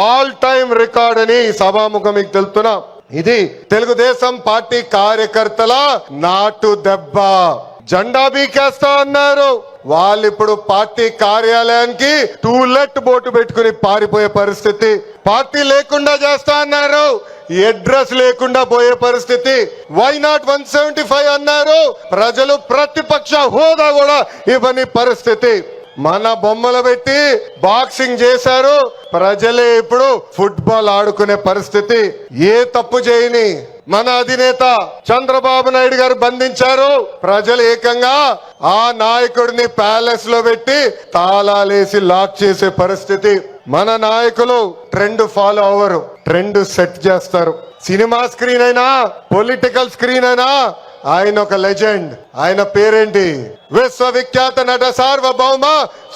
ఆల్ టైమ్ రికార్డ్ అని సభాముఖం మీకు తెలుపుతున్నా. ఇది తెలుగుదేశం పార్టీ కార్యకర్తల నాటు దెబ్బ. జెండా బీకేస్తా అన్నారు, వాళ్ళు ఇప్పుడు పార్టీ కార్యాలయానికి టూలెట్ బోటు పెట్టుకుని పారిపోయే పరిస్థితి. పార్టీ లేకుండా చేస్తా అన్నారు, అడ్రస్ లేకుండా పోయే పరిస్థితి. వైనాట్ 175 అన్నారు, ప్రజలు ప్రతిపక్ష హోదా కూడా ఇవ్వని పరిస్థితి. మన బొమ్మలు పెట్టి బాక్సింగ్ చేశారు, ప్రజలే ఇప్పుడు ఫుట్బాల్ ఆడుకునే పరిస్థితి. ఏ తప్పు చేయని మన అధినేత చంద్రబాబు నాయుడు గారు బంధించారు. ప్రజలు ఏకంగా ఆ నాయకుడిని ప్యాలెస్ లో పెట్టి తాళాలేసి లాక్ చేసే పరిస్థితి. మన నాయకులు ట్రెండ్ ఫాలో అవ్వరు, ట్రెండ్ సెట్ చేస్తారు. సినిమా స్క్రీన్ అయినా, పొలిటికల్ స్క్రీన్ అయినా ఆయన ఒక లెజెండ్. ఆయన పేరేంటి? విశ్వవిఖ్యాత నట సార్వభౌమ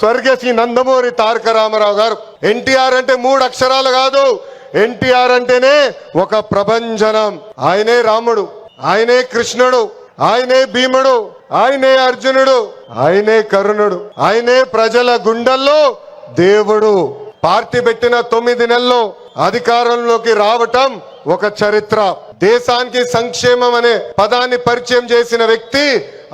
స్వర్గీయ శ్రీ నందమూరి తారక రామారావు గారు. ఎన్టీఆర్ అంటే 3 అక్షరాలు కాదు, ఎన్టీఆర్ అంటేనే ఒక ప్రభంజనం. ఆయనే రాముడు, ఆయనే కృష్ణుడు, ఆయనే భీముడు, ఆయనే అర్జునుడు, ఆయనే కరుణుడు, ఆయనే ప్రజల గుండెల్లో దేవుడు. పార్టీ పెట్టిన 9 నెలల్లో అధికారంలోకి రావటం ఒక చరిత్ర. దేశానికి సంక్షేమం అనే పదాన్ని పరిచయం చేసిన వ్యక్తి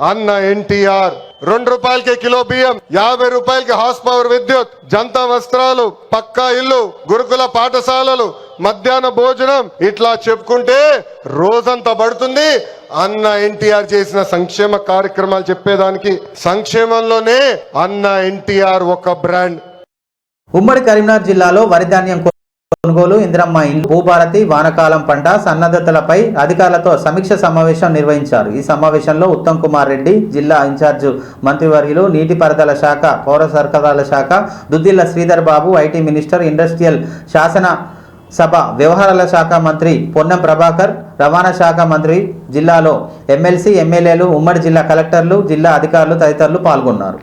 అన్న ఎన్టీఆర్. 2 రూపాయలకి కిలో బియ్యం, 50 రూపాయలకి హార్స్ పవర్ విద్యుత్, జంతా వస్త్రాలు, పక్కా ఇల్లు, గురుకుల పాఠశాలలు, మధ్యాహ్న భోజనం, ఇట్లా చెప్పుకుంటే రోజంతా పడుతుంది. అన్న ఎన్టీఆర్ చేసిన సంక్షేమ కార్యక్రమాలు చెప్పేదానికి. సంక్షేమంలోనే అన్న ఎన్టీఆర్ ఒక బ్రాండ్. ఉమ్మడి కరీంనగర్ జిల్లాలో వరి ధాన్యం కొనుగోలు, ఇందిరమ్మ ఇండ్లు, భూభారతి, వానకాలం పంట సన్నద్ధతలపై అధికారులతో సమీక్ష సమావేశం నిర్వహించారు. ఈ సమావేశంలో ఉత్తమ్ కుమార్ రెడ్డి, జిల్లా ఇన్ఛార్జ్ మంత్రివర్యులు, నీటిపారుదల శాఖ, పౌర సరఫరాల శాఖ Duddilla Sridhar Babu, IT minister, industrial శాసన సభ వ్యవహారాల శాఖ మంత్రి పొన్నం ప్రభాకర్, రవాణా శాఖ మంత్రి, జిల్లాలో ఎమ్మెల్సీ, ఎమ్మెల్యేలు, ఉమ్మడి జిల్లా కలెక్టర్లు, జిల్లా అధికారులు తదితరులు పాల్గొన్నారు.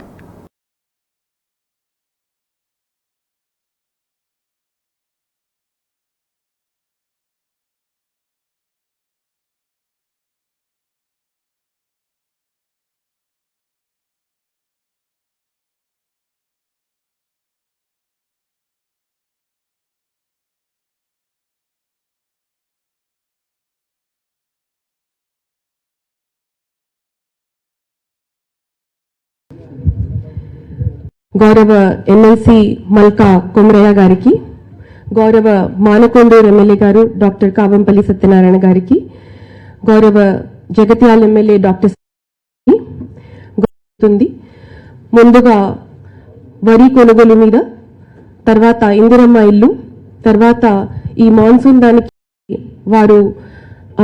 గౌరవ ఎమ్మెల్సీ మల్కా కొమరయ్య గారికి, గౌరవ మానకొండూరు ఎమ్మెల్యే గారు డాక్టర్ కావంపల్లి సత్యనారాయణ గారికి, గౌరవ జగత్యాల ఎమ్మెల్యే డాక్టర్ ముందుగా వరి కొనుగోలు మీద, తర్వాత ఇందిరమ్మ ఇల్లు, తర్వాత ఈ మాన్సూన్ దానికి వారు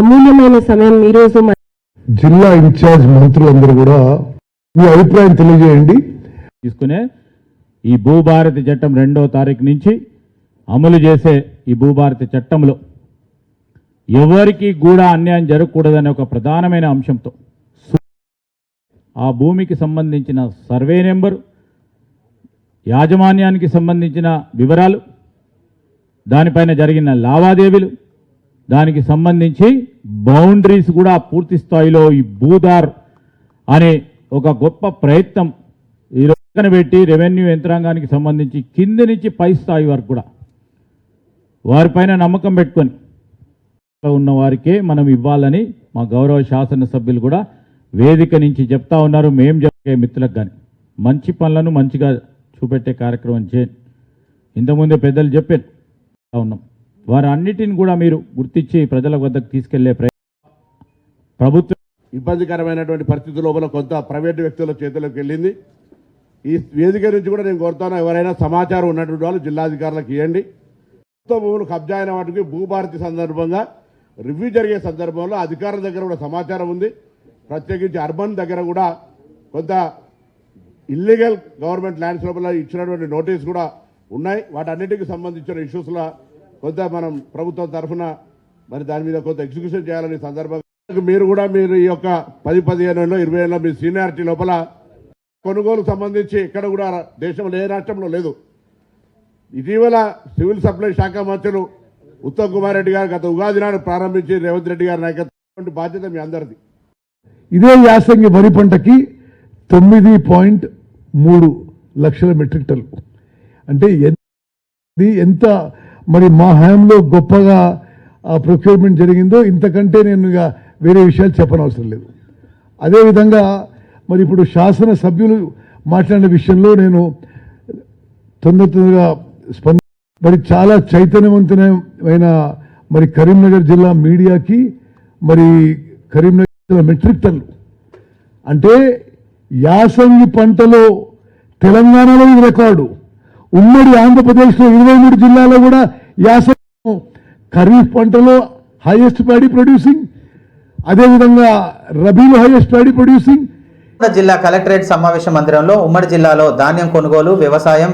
అమూల్యమైన సమయం ఈరోజు జిల్లా ఇన్ఛార్జ్ మంత్రులందరూ కూడా మీ అభిప్రాయం తెలియజేయండి. తీసుకునే ఈ భూభారతి చట్టం 2వ తారీఖు నుంచి అమలు చేసే ఈ భూభారతి చట్టంలో ఎవరికి కూడా అన్యాయం జరగకూడదనే ఒక ప్రధానమైన అంశంతో ఆ భూమికి సంబంధించిన సర్వే నెంబరు, యాజమాన్యానికి సంబంధించిన వివరాలు, దానిపైన జరిగిన లావాదేవీలు, దానికి సంబంధించి బౌండరీస్ కూడా పూర్తి స్థాయిలో ఈ భూదార్ అనే ఒక గొప్ప ప్రయత్నం ఈ రోజున పెట్టి రెవెన్యూ యంత్రాంగానికి సంబంధించి కింది నుంచి పై స్థాయి వరకు కూడా వారిపైన నమ్మకం పెట్టుకొని ఉన్న వారికే మనం ఇవ్వాలని మా గౌరవ శాసనసభ్యులు కూడా వేదిక నుంచి చెప్తా ఉన్నారు. మేం చెప్పే మిత్రులకు కానీ మంచి పనులను మంచిగా చూపెట్టే కార్యక్రమం చేయండి. ఇంతకుముందే పెద్దలు చెప్పారు ఉన్నాం. వారు అన్నిటిని కూడా మీరు గుర్తించి ప్రజల వద్దకు తీసుకెళ్లే ప్రభుత్వం ఇబ్బందికరమైనటువంటి పరిస్థితుల లోపల కొంత ప్రైవేటు వ్యక్తుల చేతులకు వెళ్ళింది. ఈ వేదిక నుంచి కూడా నేను కోరుతాను, ఎవరైనా సమాచారం ఉన్నటువంటి వాళ్ళు జిల్లాధికారులకు ఇవ్వండి. భూములు కబ్జా అయిన వాటికి భూభారతి సందర్భంగా రివ్యూ జరిగే సందర్భంలో అధికారుల దగ్గర కూడా సమాచారం ఉంది. ప్రత్యేకించి అర్బన్ దగ్గర కూడా కొంత ఇల్లీగల్ గవర్నమెంట్ ల్యాండ్స్ లోపల ఇచ్చినటువంటి నోటీస్ కూడా ఉన్నాయి. వాటన్నిటికి సంబంధించిన ఇష్యూస్లో కొంత మనం ప్రభుత్వం తరఫున మరి దాని మీద కొంత ఎగ్జిక్యూషన్ చేయాలని సందర్భంగా మీరు కూడా మీరు ఈ యొక్క 10-15 ఏళ్ళలో 20 ఏళ్ళలో మీ సీనియారిటీ లోపల కొనుగోలు సంబంధించి ఇక్కడ కూడా దేశంలో ఏ రాష్ట్రంలో లేదు. ఇటీవల సివిల్ సప్లై శాఖ మంత్రులు ఉత్తమ్ కుమార్ రెడ్డి గారు గత ఉగాది నాడు ప్రారంభించి రేవంత్ రెడ్డి గారి నాయకత్వం బాధ్యత మీ అందరిది. ఇదే యాసంగి వరి పంటకి 9.3 లక్షల మెట్రిక్ టన్నులు అంటే ఎంత మరి మా హయాంలో గొప్పగా ప్రొక్యూర్మెంట్ జరిగిందో ఇంతకంటే నేను ఇక వేరే విషయాలు చెప్పనవసరం లేదు. అదేవిధంగా మరి ఇప్పుడు శాసనసభ్యులు మాట్లాడిన విషయంలో నేను తొందరగా మరి చాలా చైతన్యవంతమైన మరి కరీంనగర్ జిల్లా మీడియాకి మరి కరీంనగర్ మెట్రిక్ టన్నులు అంటే యాసంగి పంటలో తెలంగాణలో ఇది రికార్డు. ఉమ్మడి ఆంధ్రప్రదేశ్లో 23 జిల్లాలో కూడా యాసంగి ఖరీఫ్ పంటలో హైయెస్ట్ ప్యాడీ ప్రొడ్యూసింగ్, అదేవిధంగా రబీలో హైయెస్ట్ ప్యాడీ ప్రొడ్యూసింగ్. జిల్లా కలెక్టరేట్ సమావేశ మందిరంలో ఉమ్మడి జిల్లాలో ధాన్యం కొనుగోలు, వ్యవసాయం,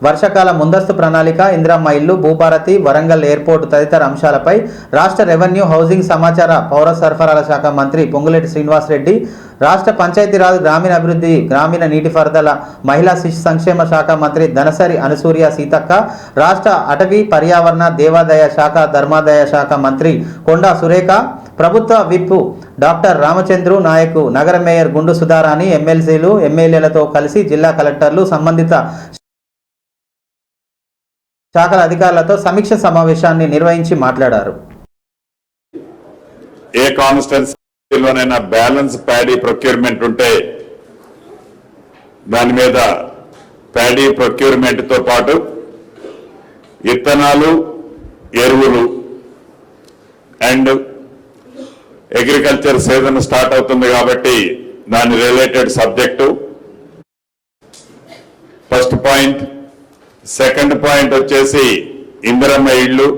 వర్షాకాల ముందస్తు ప్రణాళిక, ఇందిరమ్మ ఇల్లు, భూభారతి, వరంగల్ ఎయిర్పోర్టు తదితర అంశాలపై రాష్ట్ర రెవెన్యూ, హౌసింగ్, సమాచార, పౌర సరఫరాల శాఖ మంత్రి పొంగులేటి శ్రీనివాసరెడ్డి, రాష్ట్ర పంచాయతీరాజ్, గ్రామీణాభివృద్ధి, గ్రామీణ నీటిపారుదల, మహిళా శిశు సంక్షేమ శాఖ మంత్రి ధనసరి అనసూయ సీతక్క, రాష్ట్ర అటవీ, పర్యావరణ, దేవాదాయ శాఖ, ధర్మాదాయ శాఖ మంత్రి కొండా సురేఖ, ప్రభుత్వ విప్ డాక్టర్ రామచంద్రు నాయక్, నగర మేయర్ గుండు సుధారాణి, ఎమ్మెల్సీలు, ఎమ్మెల్యేలతో కలిసి జిల్లా కలెక్టర్లు, సంబంధిత శాఖల అధికారులతో సమీక్ష సమావేశాన్ని నిర్వహించి మాట్లాడారు. ఏ కాన్స్టిట్యున్సీలోనైనా బ్యాలెన్స్ ప్యాడీ ప్రొక్యూర్మెంట్ ఉంటే దాని మీద ప్యాడీ ప్రొక్యూర్మెంట్ తో పాటు విత్తనాలు, ఎరువులు అండ్ అగ్రికల్చర్ సీజన్ స్టార్ట్ అవుతుంది కాబట్టి దాని related subject first point. Second point వచ్చేసి ఇందిరమ్మ ఇళ్ళు,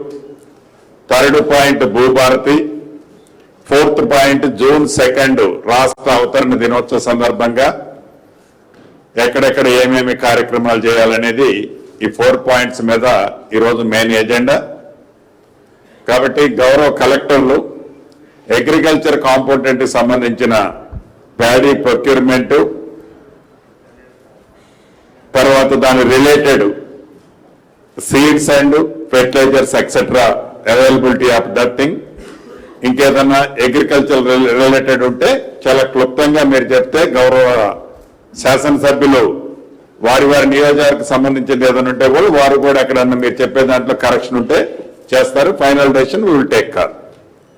third point Bhubharati, fourth point June 2 రాష్ట్ర అవతరణ దినోత్సవ సందర్భంగా ఎక్కడెక్కడ ఏమేమి కార్యక్రమాలు చేయాలనేది ఈ 4 పాయింట్స్ మీద ఈరోజు మెయిన్ ఎజెండా. కాబట్టి గౌరవ కలెక్టర్లు అగ్రికల్చర్ కాంపోనెంట్ కి సంబంధించిన ప్యాడీ ప్రొక్యూర్మెంట్, తర్వాత దాని related seeds and fertilisers etcetera availability of that thing, ఇంకేదన్నా అగ్రికల్చర్ రిలేటెడ్ ఉంటే చాలా క్లుప్తంగా మీరు చెప్తే గౌరవ శాసనసభ్యులు వారి నియోజకవర్గకు సంబంధించింది ఏదైనా ఉంటే కూడా వారు కూడా ఎక్కడన్నా మీరు చెప్పే దాంట్లో కరెక్షన్ ఉంటే చేస్తారు. Final decision will take call.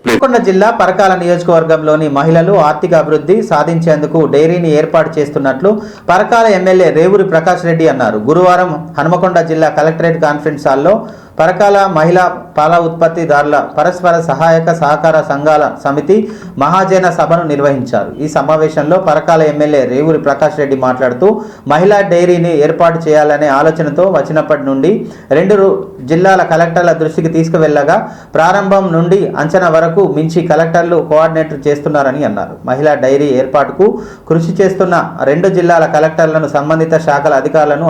Nalgonda జిల్లా పరకాల నియోజకవర్గంలోని మహిళలు ఆర్థిక అభివృద్ధి సాధించేందుకు డైరీని ఏర్పాటు చేస్తున్నట్లు పరకాల ఎమ్మెల్యే రేవూరి ప్రకాష్ రెడ్డి అన్నారు. గురువారం హనుమకొండ జిల్లా కలెక్టరేట్ కాన్ఫరెన్స్ హాల్లో పరకాల మహిళా పాల ఉత్పత్తిదారుల పరస్పర సహాయక సహకార సంఘాల సమితి మహాజన సభను నిర్వహించారు. ఈ సమావేశంలో పరకాల ఎమ్మెల్యే రేవూరి ప్రకాష్ రెడ్డి మాట్లాడుతూ మహిళా డైరీని ఏర్పాటు చేయాలనే ఆలోచనతో వచ్చినప్పటి నుండి 2 జిల్లాల కలెక్టర్ల దృష్టికి తీసుకువెళ్లగా ప్రారంభం నుండి అంచనా వరకు మించి కలెక్టర్లు కోఆర్డినేటర్ చేస్తున్నారని అన్నారు. మహిళా డైరీ ఏర్పాటుకు కృషి చేస్తున్న 2 జిల్లాల కలెక్టర్లను, సంబంధిత శాఖల అధికారులను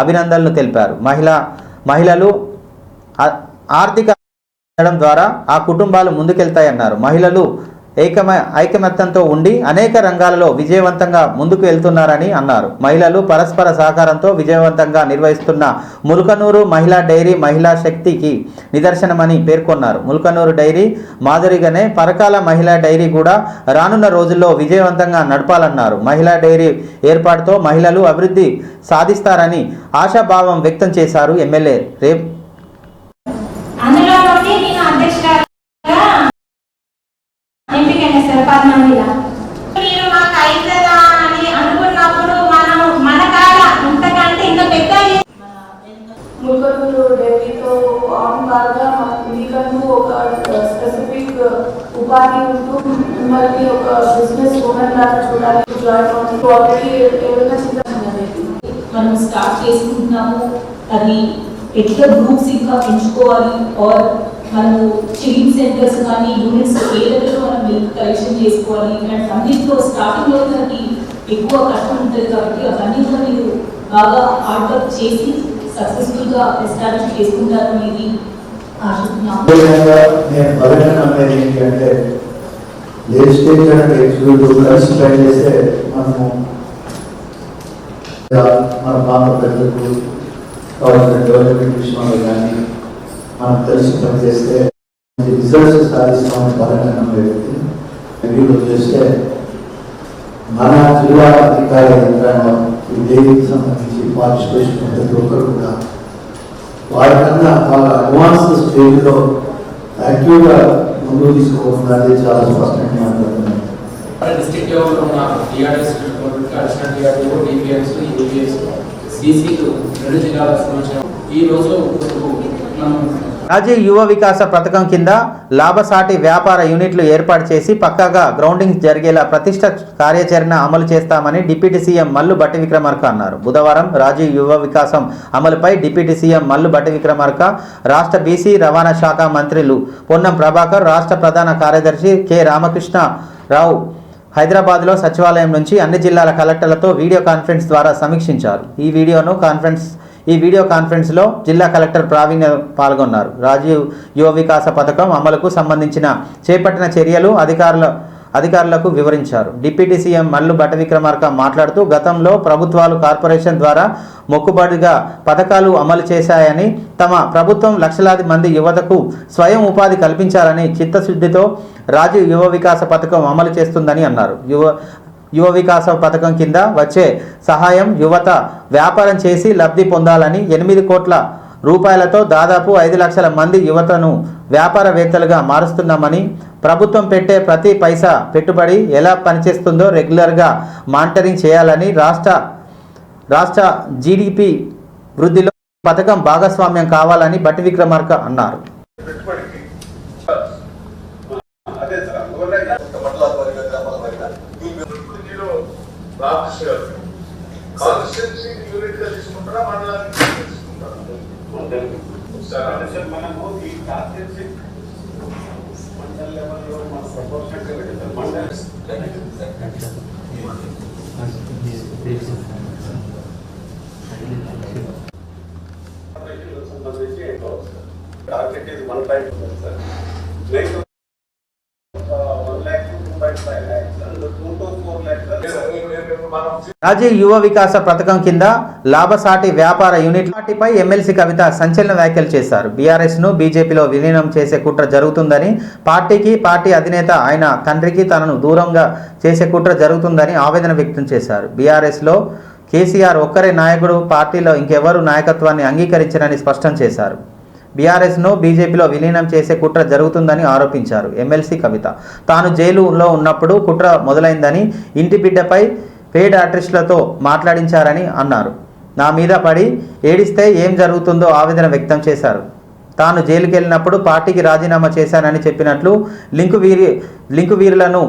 అభినందనలు తెలిపారు. మహిళలు ఆర్థిక చేయడం ద్వారా ఆ కుటుంబాలు ముందుకెళ్తాయన్నారు. మహిళలు ఐకమత్యంతో ఉండి అనేక రంగాలలో విజయవంతంగా ముందుకు వెళ్తున్నారని అన్నారు. మహిళలు పరస్పర సహకారంతో విజయవంతంగా నిర్వహిస్తున్న ముల్కనూరు మహిళా డైరీ మహిళా శక్తికి నిదర్శనమని పేర్కొన్నారు. ముల్కనూరు డైరీ మాదిరిగానే పరకాల మహిళా డైరీ కూడా రానున్న రోజుల్లో విజయవంతంగా నడపాలన్నారు. మహిళా డైరీ ఏర్పాటుతో మహిళలు అభివృద్ధి సాధిస్తారని ఆశాభావం వ్యక్తం చేశారు ఎమ్మెల్యే రేపు. మీరు మాకు అవుతుందా అని అనుకున్నప్పుడు మనం మన కాడ ఇంతకంటే ఇంకా పెద్ద ముల్కనూరు డైరీతో ఆన్గా మీకంటూ ఒక స్పెసిఫిక్ ఉపాధి ఉంటూ మిమ్మల్ని ఒక బిజినెస్ ఉమెన్ లాగా చూడాలి ఆల్రెడీ ఏమైనా మనం స్టార్ట్ చేసుకుంటున్నాము. అది ఎట్లా గ్రూప్స్ ఇంకా పెంచుకోవాలి ఆర్ మనము చిల్లింగ్ సెంటర్స్ కానీ యూనిట్స్ ఏ లెవెల్లో మనం మిల్క్ కలెక్షన్ చేసుకోవాలి ఇలాంటి అన్నింటిలో స్టార్టింగ్లో మనకి ఎక్కువ కష్టం ఉంటుంది. కాబట్టి అవన్నీ కూడా మీరు బాగా హార్డ్ వర్క్ చేసి సక్సెస్ఫుల్గా ఎస్టాబ్లిష్ చేసుకుంటారు అనేది ఆశిస్తున్నాము. మన పాత ప్రజలకు కావాల్సిన డెవలప్మెంట్ విషయంలో కానీ మనం కలిసి పనిచేస్తే రిజల్ట్స్ సాధిస్తామని బలంగా నమ్మేది చేస్తే మన జిల్లా అధికార యంత్రాంగం ఈ డైరీకి సంబంధించి పార్టిసిపేషన్ ప్రతి ఒక్కరు కూడా వారికన్నా వాళ్ళ అడ్వాన్స్ స్టేజ్లో యాక్టివ్గా ముందుకు తీసుకోవాలన్నది చాలా స్పష్టంగా మాట్లాడుతున్నాను. డిస్ట్రిక్ట్ లెవెల్లో ఉన్న TRS additional TRO DPS UPS సీసీలు 2 జిల్లాలకు సంబంధించిన ఈరోజు మనం రాజీవ్ యువ వికాస పథకం కింద లాభసాటి వ్యాపార యూనిట్లు ఏర్పాటు చేసి పక్కాగా గ్రౌండింగ్ జరిగేలా ప్రతిష్ట కార్యాచరణ అమలు చేస్తామని డిప్యూటీ సీఎం మల్లు భట్టి విక్రమార్క అన్నారు. బుధవారం రాజీవ్ యువ వికాసం అమలుపై డిప్యూటీ సీఎం మల్లు భట్టి విక్రమార్క, రాష్ట్ర బీసీ రవాణా శాఖ మంత్రులు పొన్నం ప్రభాకర్, రాష్ట్ర ప్రధాన కార్యదర్శి కె రామకృష్ణరావు హైదరాబాద్లో సచివాలయం నుంచి అన్ని జిల్లాల కలెక్టర్లతో వీడియో కాన్ఫరెన్స్ ద్వారా సమీక్షించారు. ఈ వీడియో కాన్ఫరెన్స్లో జిల్లా కలెక్టర్ ప్రావీణ్య పాల్గొన్నారు. రాజీవ్ యువ వికాస పథకం అమలుకు సంబంధించిన చేపట్టిన చర్యలు అధికారులకు వివరించారు. డిప్యూటీ సీఎం మల్లు భట్టి విక్రమార్క మాట్లాడుతూ గతంలో ప్రభుత్వాలు కార్పొరేషన్ ద్వారా మొక్కుబడిగా పథకాలు అమలు చేశాయని, తమ ప్రభుత్వం లక్షలాది మంది యువతకు స్వయం ఉపాధి కల్పించాలని చిత్తశుద్ధితో రాజీవ్ యువ వికాస పథకం అమలు చేస్తుందని అన్నారు. యువ వికాస పథకం కింద వచ్చే సహాయం యువత వ్యాపారం చేసి లబ్ధి పొందాలని 8 కోట్ల రూపాయలతో దాదాపు 5 లక్షల మంది యువతను వ్యాపారవేత్తలుగా మారుస్తున్నామని, ప్రభుత్వం పెట్టే ప్రతి పైసా పెట్టుబడి ఎలా పనిచేస్తుందో రెగ్యులర్గా మానిటరింగ్ చేయాలని, రాష్ట్ర జీడిపి వృద్ధిలో పథకం భాగస్వామ్యం కావాలని భట్టి విక్రమార్క అన్నారు. Target is 1.5 sir. Next 1 lakh to 2.5 lakhs and 2 to 4 lakhs. Rajiv యువ వికాస పథకం కింద లాభసాటి వ్యాపార యూనిట్లపై ఎమ్మెల్సీ కవిత సంచలన వ్యాఖ్యలు చేశారు. బీఆర్ఎస్ను బీజేపీలో విలీనం చేసే కుట్ర జరుగుతుందని, పార్టీ అధినేత ఆయన తండ్రికి తనను దూరంగా చేసే కుట్ర జరుగుతుందని ఆవేదన వ్యక్తం చేశారు. బీఆర్ఎస్లో కేసీఆర్ ఒక్కరే నాయకుడు, పార్టీలో ఇంకెవరూ నాయకత్వాన్ని అంగీకరించరని స్పష్టం చేశారు. బీఆర్ఎస్ను బీజేపీలో విలీనం చేసే కుట్ర జరుగుతుందని ఆరోపించారు. ఎమ్మెల్సీ కవిత తాను జైలులో ఉన్నప్పుడు కుట్ర మొదలైందని, ఇంటి బిడ్డపై పేడ్ ఆర్టిస్టులతో మాట్లాడించారని అన్నారు. నా మీద పడి ఏడిస్తే ఏం జరుగుతుందో ఆవేదన వ్యక్తం చేశారు. తాను జైలుకి వెళ్ళినప్పుడు పార్టీకి రాజీనామా చేశానని చెప్పినట్లు, లింకు వీరులను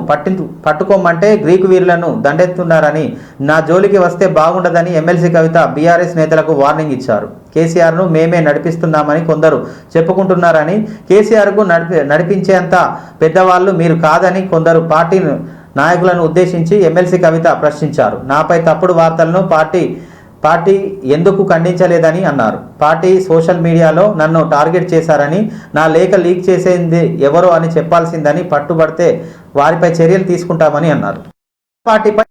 పట్టుకోమంటే గ్రీకు వీరులను దండెత్తున్నారని, నా జోలికి వస్తే బాగుండదని ఎమ్మెల్సీ కవిత బీఆర్ఎస్ నేతలకు వార్నింగ్ ఇచ్చారు. కేసీఆర్ను మేమే నడిపిస్తున్నామని కొందరు చెప్పుకుంటున్నారని, కేసీఆర్కు నడిపించేంత పెద్దవాళ్ళు మీరు కాదని కొందరు పార్టీ నాయకులను ఉద్దేశించి ఎమ్మెల్సీ కవిత ప్రశ్నించారు. నాపై తప్పుడు వార్తలను పార్టీ ఎందుకు ఖండించలేదని అన్నారు. పార్టీ సోషల్ మీడియాలో నన్ను టార్గెట్ చేశారని, నా లేఖ లీక్ చేసేది ఎవరో అని చెప్పాల్సిందని, పట్టుబడితే వారిపై చర్యలు తీసుకుంటామని అన్నారు. పార్టీపై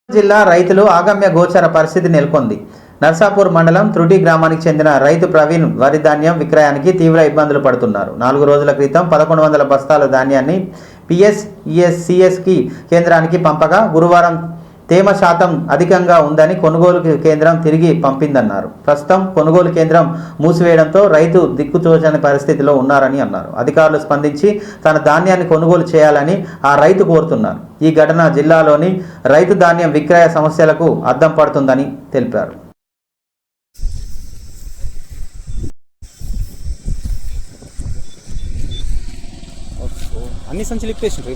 జిల్లా రైతులు ఆగమ్య గోచర పరిస్థితి నెలకొంది. నర్సాపూర్ మండలం త్రుటి గ్రామానికి చెందిన రైతు ప్రవీణ్ వరి ధాన్యం విక్రయానికి తీవ్ర ఇబ్బందులు పడుతున్నారు. 4 రోజుల క్రితం 1100 బస్తాల ధాన్యాన్ని పిఎస్ఈఎస్సిఎస్కి కేంద్రానికి పంపగా గురువారం తేమ శాతం అధికంగా ఉందని కొనుగోలు కేంద్రం తిరిగి పంపిందన్నారు. ప్రస్తుతం కొనుగోలు కేంద్రం మూసివేయడంతో రైతు దిక్కుతోచని పరిస్థితిలో ఉన్నారని అన్నారు. అధికారులు స్పందించి తన ధాన్యాన్ని కొనుగోలు చేయాలని ఆ రైతు కోరుతున్నారు. ఈ ఘటన జిల్లాలోని రైతు ధాన్యం విక్రయ సమస్యలకు అద్దం పడుతుందని తెలిపారు. అన్ని సంచులు ఇప్పేసిండ్రు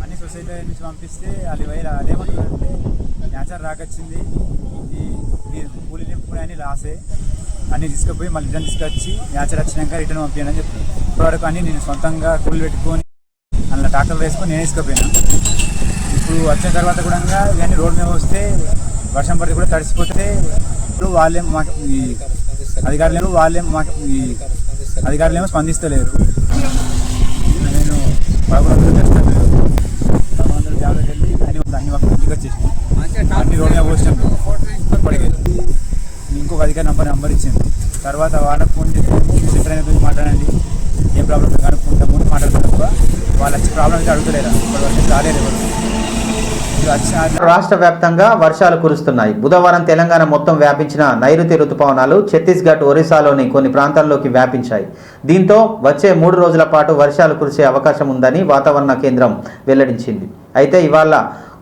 అన్ని సొసైటీ నుంచి పంపిస్తే వాళ్ళు అదేమంటారంటే న్యాచర్ రాకొచ్చింది, ఈ కూలీ నింపుకుని అని లాసే అన్నీ తీసుకుపోయి మళ్ళీ రిటర్న్ తీసుకొచ్చి న్యాచర్ వచ్చినాక రిటర్న్ పంపించని అని చెప్తాను. ఇప్పటివరకు అన్నీ నేను సొంతంగా కూలి పెట్టుకొని అందులో ట్రాక్టర్ వేసుకొని నేను తీసుకుపోయినా. ఇప్పుడు వచ్చిన తర్వాత కూడా ఇవన్నీ రోడ్డు మీద వస్తే వర్షం పడితే కూడా తడిసిపోతే వాళ్ళేమో మాకు ఈ అధికారులేమో స్పందిస్తలేరు. నేను 1100 తెస్తాను, 1100 జాగ్రత్తకి వెళ్ళి అన్ని మాకు ఇంటికి వచ్చేసి అన్ని రోడ్డు మీద పోసినాం. అప్పటికి ఇంకొక అధికారి నంబర్ ఇచ్చింది. తర్వాత వాళ్ళకి ఫోన్ చేసి సెంటర్ గురించి మాట్లాడండి, ఏ ప్రాబ్లం కనుక్కుంటాము మాట్లాడతారు తప్ప వాళ్ళు వచ్చి ప్రాబ్లం అయితే అడుగుతలేరు. ఇప్పటివరకు రాలేదు ఎవరు. రాష్ట్ర వ్యాప్తంగా వర్షాలు కురుస్తున్నాయి. బుధవారం తెలంగాణ మొత్తం వ్యాపించిన నైరుతి రుతుపవనాలు ఛత్తీస్గఢ్, ఒరిస్సాలోని కొన్ని ప్రాంతాల్లోకి వ్యాపించాయి. దీంతో వచ్చే 3 రోజుల పాటు వర్షాలు కురిసే అవకాశం ఉందని వాతావరణ కేంద్రం వెల్లడించింది. అయితే ఇవాళ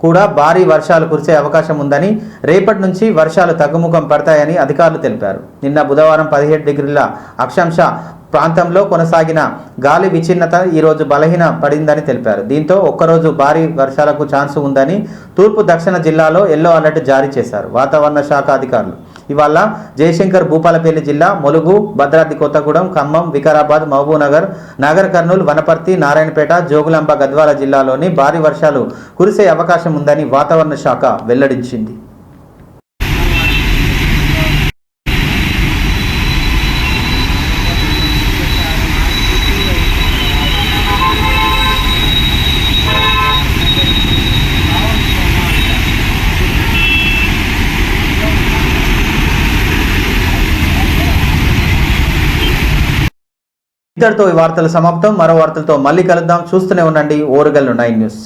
కూడా భారీ వర్షాలు కురిసే అవకాశం ఉందని, రేపటి నుంచి వర్షాలు తగ్గుముఖం పడతాయని అధికారులు తెలిపారు. నిన్న బుధవారం 17 డిగ్రీల అక్షాంశ ప్రాంతంలో కొనసాగిన గాలి విచ్ఛిన్నత ఈరోజు బలహీన పడిందని తెలిపారు. దీంతో ఒక్కరోజు భారీ వర్షాలకు ఛాన్స్ ఉందని తూర్పు దక్షిణ జిల్లాలో ఎల్లో అలర్ట్ జారీ చేశారు వాతావరణ శాఖ అధికారులు. ఇవాళ జయశంకర్, భూపాలపల్లి జిల్లా, ములుగు, భద్రాద్రి కొత్తగూడెం, ఖమ్మం, వికారాబాద్, మహబూబ్నగర్, నాగర్ కర్నూలు, వనపర్తి, నారాయణపేట, జోగులాంబ, గద్వాల జిల్లాలోని భారీ వర్షాలు కురిసే అవకాశం ఉందని వాతావరణ శాఖ వెల్లడించింది. ఇంతటితో ఈ వార్తలు సమాప్తం. మరో వార్తలతో మళ్ళీ కలుద్దాం. చూస్తూనే ఉండండి ఓరుగల్లు 9 న్యూస్.